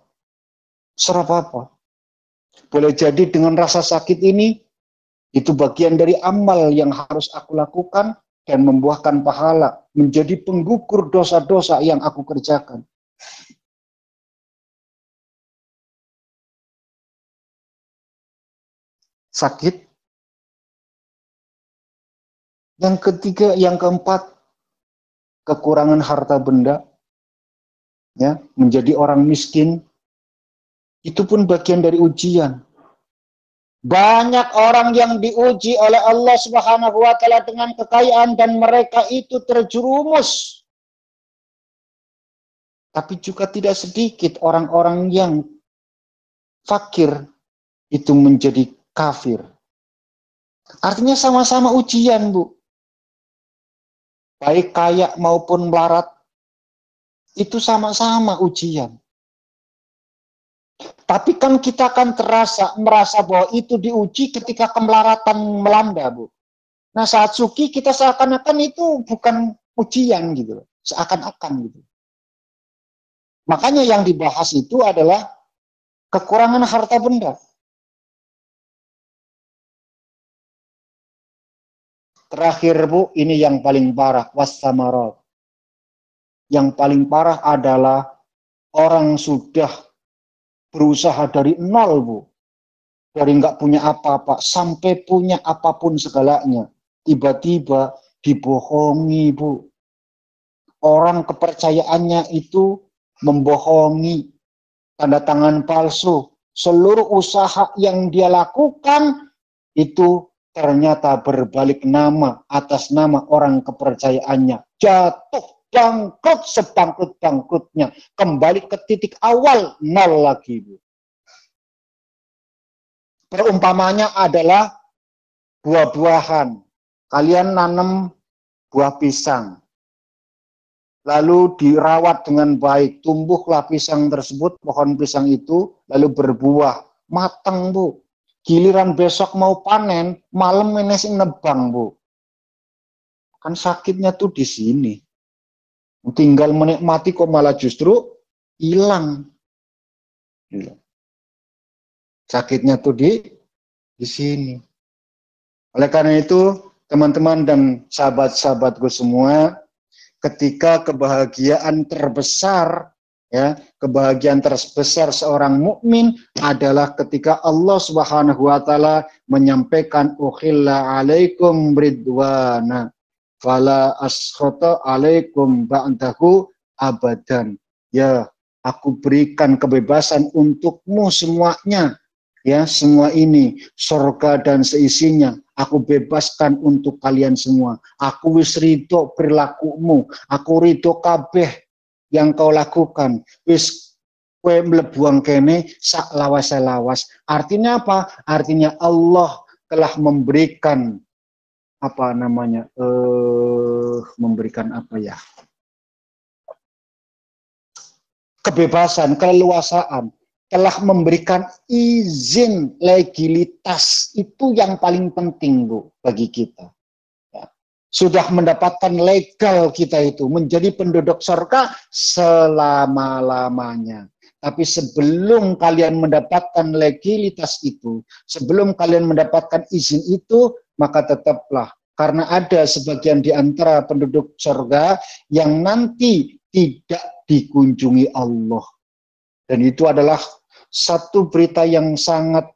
Serah apa. Boleh jadi dengan rasa sakit ini, itu bagian dari amal yang harus aku lakukan dan membuahkan pahala, menjadi penggugur dosa-dosa yang aku kerjakan. Sakit. Yang ketiga, yang keempat, kekurangan harta benda, ya, menjadi orang miskin, itu pun bagian dari ujian. Banyak orang yang diuji oleh Allah Subhanahu wa taala dengan kekayaan dan mereka itu terjerumus. Tapi juga tidak sedikit orang-orang yang fakir itu menjadi kafir. Artinya sama-sama ujian, Bu. Baik kaya maupun melarat, itu sama-sama ujian. Tapi kan kita akan merasa bahwa itu diuji ketika kemelaratan melanda, Bu. Nah, saat suki kita seakan-akan itu bukan ujian gitu, seakan-akan gitu. Makanya yang dibahas itu adalah kekurangan harta benda. Terakhir, Bu, ini yang paling parah, wassamarat. Yang paling parah adalah orang sudah berusaha dari nol, Bu. Dari nggak punya apa-apa sampai punya apapun segalanya. Tiba-tiba dibohongi, Bu. Orang kepercayaannya itu membohongi, tanda tangan palsu. Seluruh usaha yang dia lakukan itu ternyata berbalik nama atas nama orang kepercayaannya. Jatuh, bangkrut sebangkrut-bangkrutnya. Kembali ke titik awal, nol lagi, Bu. Perumpamanya adalah buah-buahan. Kalian nanam buah pisang. Lalu dirawat dengan baik. Tumbuhlah pisang tersebut, pohon pisang itu, lalu berbuah. Matang, Bu. Giliran besok mau panen, malam ini sing nebang, Bu. Kan sakitnya tuh di sini. Tinggal menikmati kok malah justru hilang. Sakitnya tuh di sini. Oleh karena itu, teman-teman dan sahabat-sahabatku semua, ketika kebahagiaan terbesar, ya, kebahagiaan terbesar seorang mukmin adalah ketika Allah Subhanahu wa taala menyampaikan uhilla alaikum ridwana fala askhata alaikum ba'dahu abadan. Ya, aku berikan kebebasan untukmu semuanya. Ya, semua ini surga dan seisinya aku bebaskan untuk kalian semua. Aku wis ridho perilakumu, aku ridho kabeh yang kau lakukan. Wis kowe mlebuang kene sak lawas-lawas. Artinya apa? Artinya Allah telah memberikan apa namanya? Memberikan apa ya? Kebebasan, keleluasaan, telah memberikan izin legalitas. Itu yang paling penting, Bu, bagi kita. Ya. Sudah mendapatkan legal kita itu, menjadi penduduk surga selama-lamanya. Tapi sebelum kalian mendapatkan legalitas itu, sebelum kalian mendapatkan izin itu, maka tetaplah. Karena ada sebagian di antara penduduk surga yang nanti tidak dikunjungi Allah. Dan itu adalah satu berita yang sangat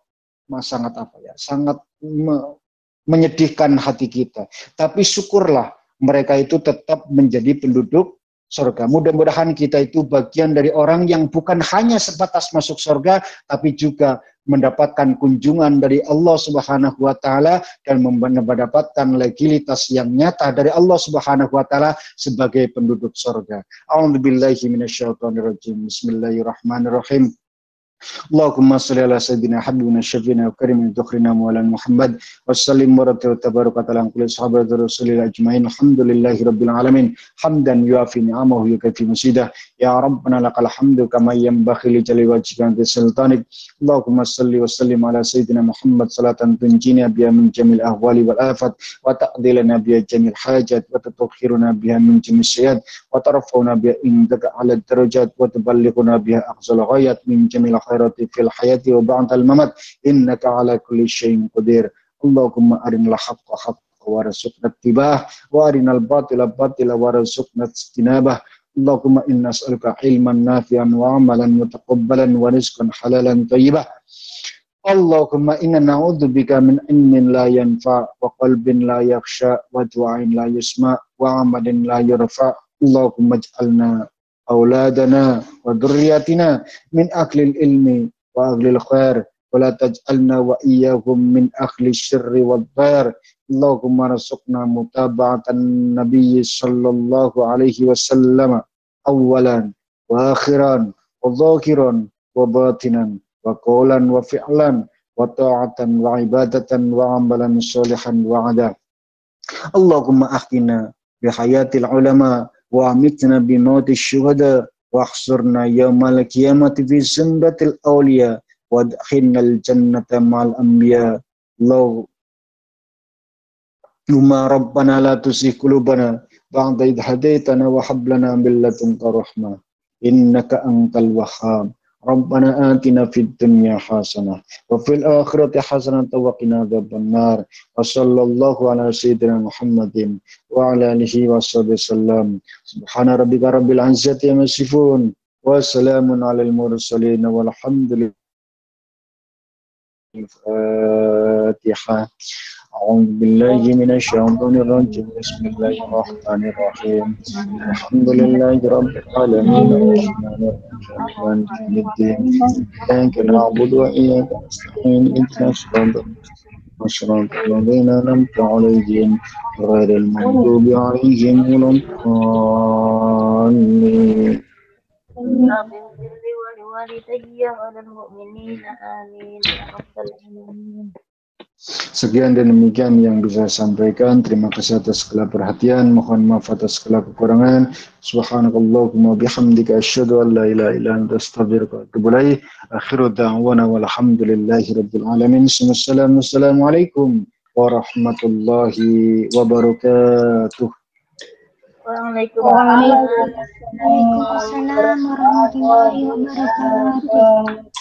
menyedihkan hati kita. Tapi syukurlah mereka itu tetap menjadi penduduk surga. Mudah-mudahan kita itu bagian dari orang yang bukan hanya sebatas masuk surga, tapi juga mendapatkan kunjungan dari Allah Subhanahu wa taala dan mendapatkan legalitas yang nyata dari Allah Subhanahu wa taala sebagai penduduk surga. A'udzubillahi minasyaitonirrajim. Bismillahirrahmanirrahim. Allahumma salli ala sayyidina habibina syafiina wa karimina dukhrina maulana Muhammad wa sallim wa tabaraka ta'ala kulli sahabati rasulillah ajmain. Alhamdulillahi rabbil alamin hamdan yuafi ni'amahu yukafi masidah. Ya rabbana lakal hamdu kama yanbaghi li jalali wajhika wa sultanik. Allahumma salli wa sallim ala sayyidina Muhammad salatan tunjina biha min jamil ahwali wal afat wa taqdilana biha jamil hajat wa tatukhiruna biha min jamil syayat wa tarfa'una biha indaka ala darajat wa tuballighuna biha aqsal ghayat min jamil fil hayati wa ba'dal mamat innaka ala kulli syai'in qadir. Allahumma arinal haqqa haqqan warzuqna ittiba'ah wa arinal batila batila warzuqna ijtinabah. Allahumma inna nas'aluka ilman nafi'an wa amalan mutaqabbalan wa rizqan halalan thayyibah. Allahumma inna na'udzubika min ilmin la yanfa' wa qalbin la yakhsha wa du'ain la yusma' wa amalin la yurfa'. Allahumma ij'alna أولادنا وذرياتنا من أهل العلم وأهل الخير ولا تجعلنا وإياهم من أهل الشر والضير. اللهم ارزقنا متابعة النبي صلى الله عليه وسلم أولا وآخرا وظاهرا وباطنا وقولا وفعلا وطاعة وعبادة وعملا صالحا وعدا. اللهم أحينا بحياة العلماء وأمتنا بموت الشهداء واحشرنا يوم القيامة في زمرة الأولياء وادخلنا الجنة مع الأنبياء. اللهم ربنا لا تزغ قلوبنا بعد إذ هديتنا وهب لنا من لدنك رحمة إنك أنت الوهاب. ربنا آتنا في الدنيا حسنة وفي الآخرة حسنة وقنا عذاب النار. وصلى الله على سيدنا محمد وعلى آله وصحبه وسلم. سبحان ربك رب العزة عما يصفون وسلام على المرسلين والحمد لله. الفاتحة. أعوذ بالله من الشيطان الرجيم. بسم الله الرحمن الرحيم. الحمد لله رب العالمين الرحمن الرحيم مالك يوم الدين إياك نعبد وإياك نستعين اهدنا الصراط الذين أنعمت عليهم غير المغضوب عليهم ولا الضالين. Sekian dan demikian yang bisa saya sampaikan. Terima kasih atas segala perhatian. Mohon maaf atas segala kekurangan. Subhanakallahumma bihamdika asyhadu an la ilaha illa anta astaghfiruka wa atubu ilaik. Akhiru da'wana walhamdulillahi rabbil alamin. Assalamualaikum warahmatullahi wabarakatuh.
Waalaikumsalam warahmatullahi wabarakatuh.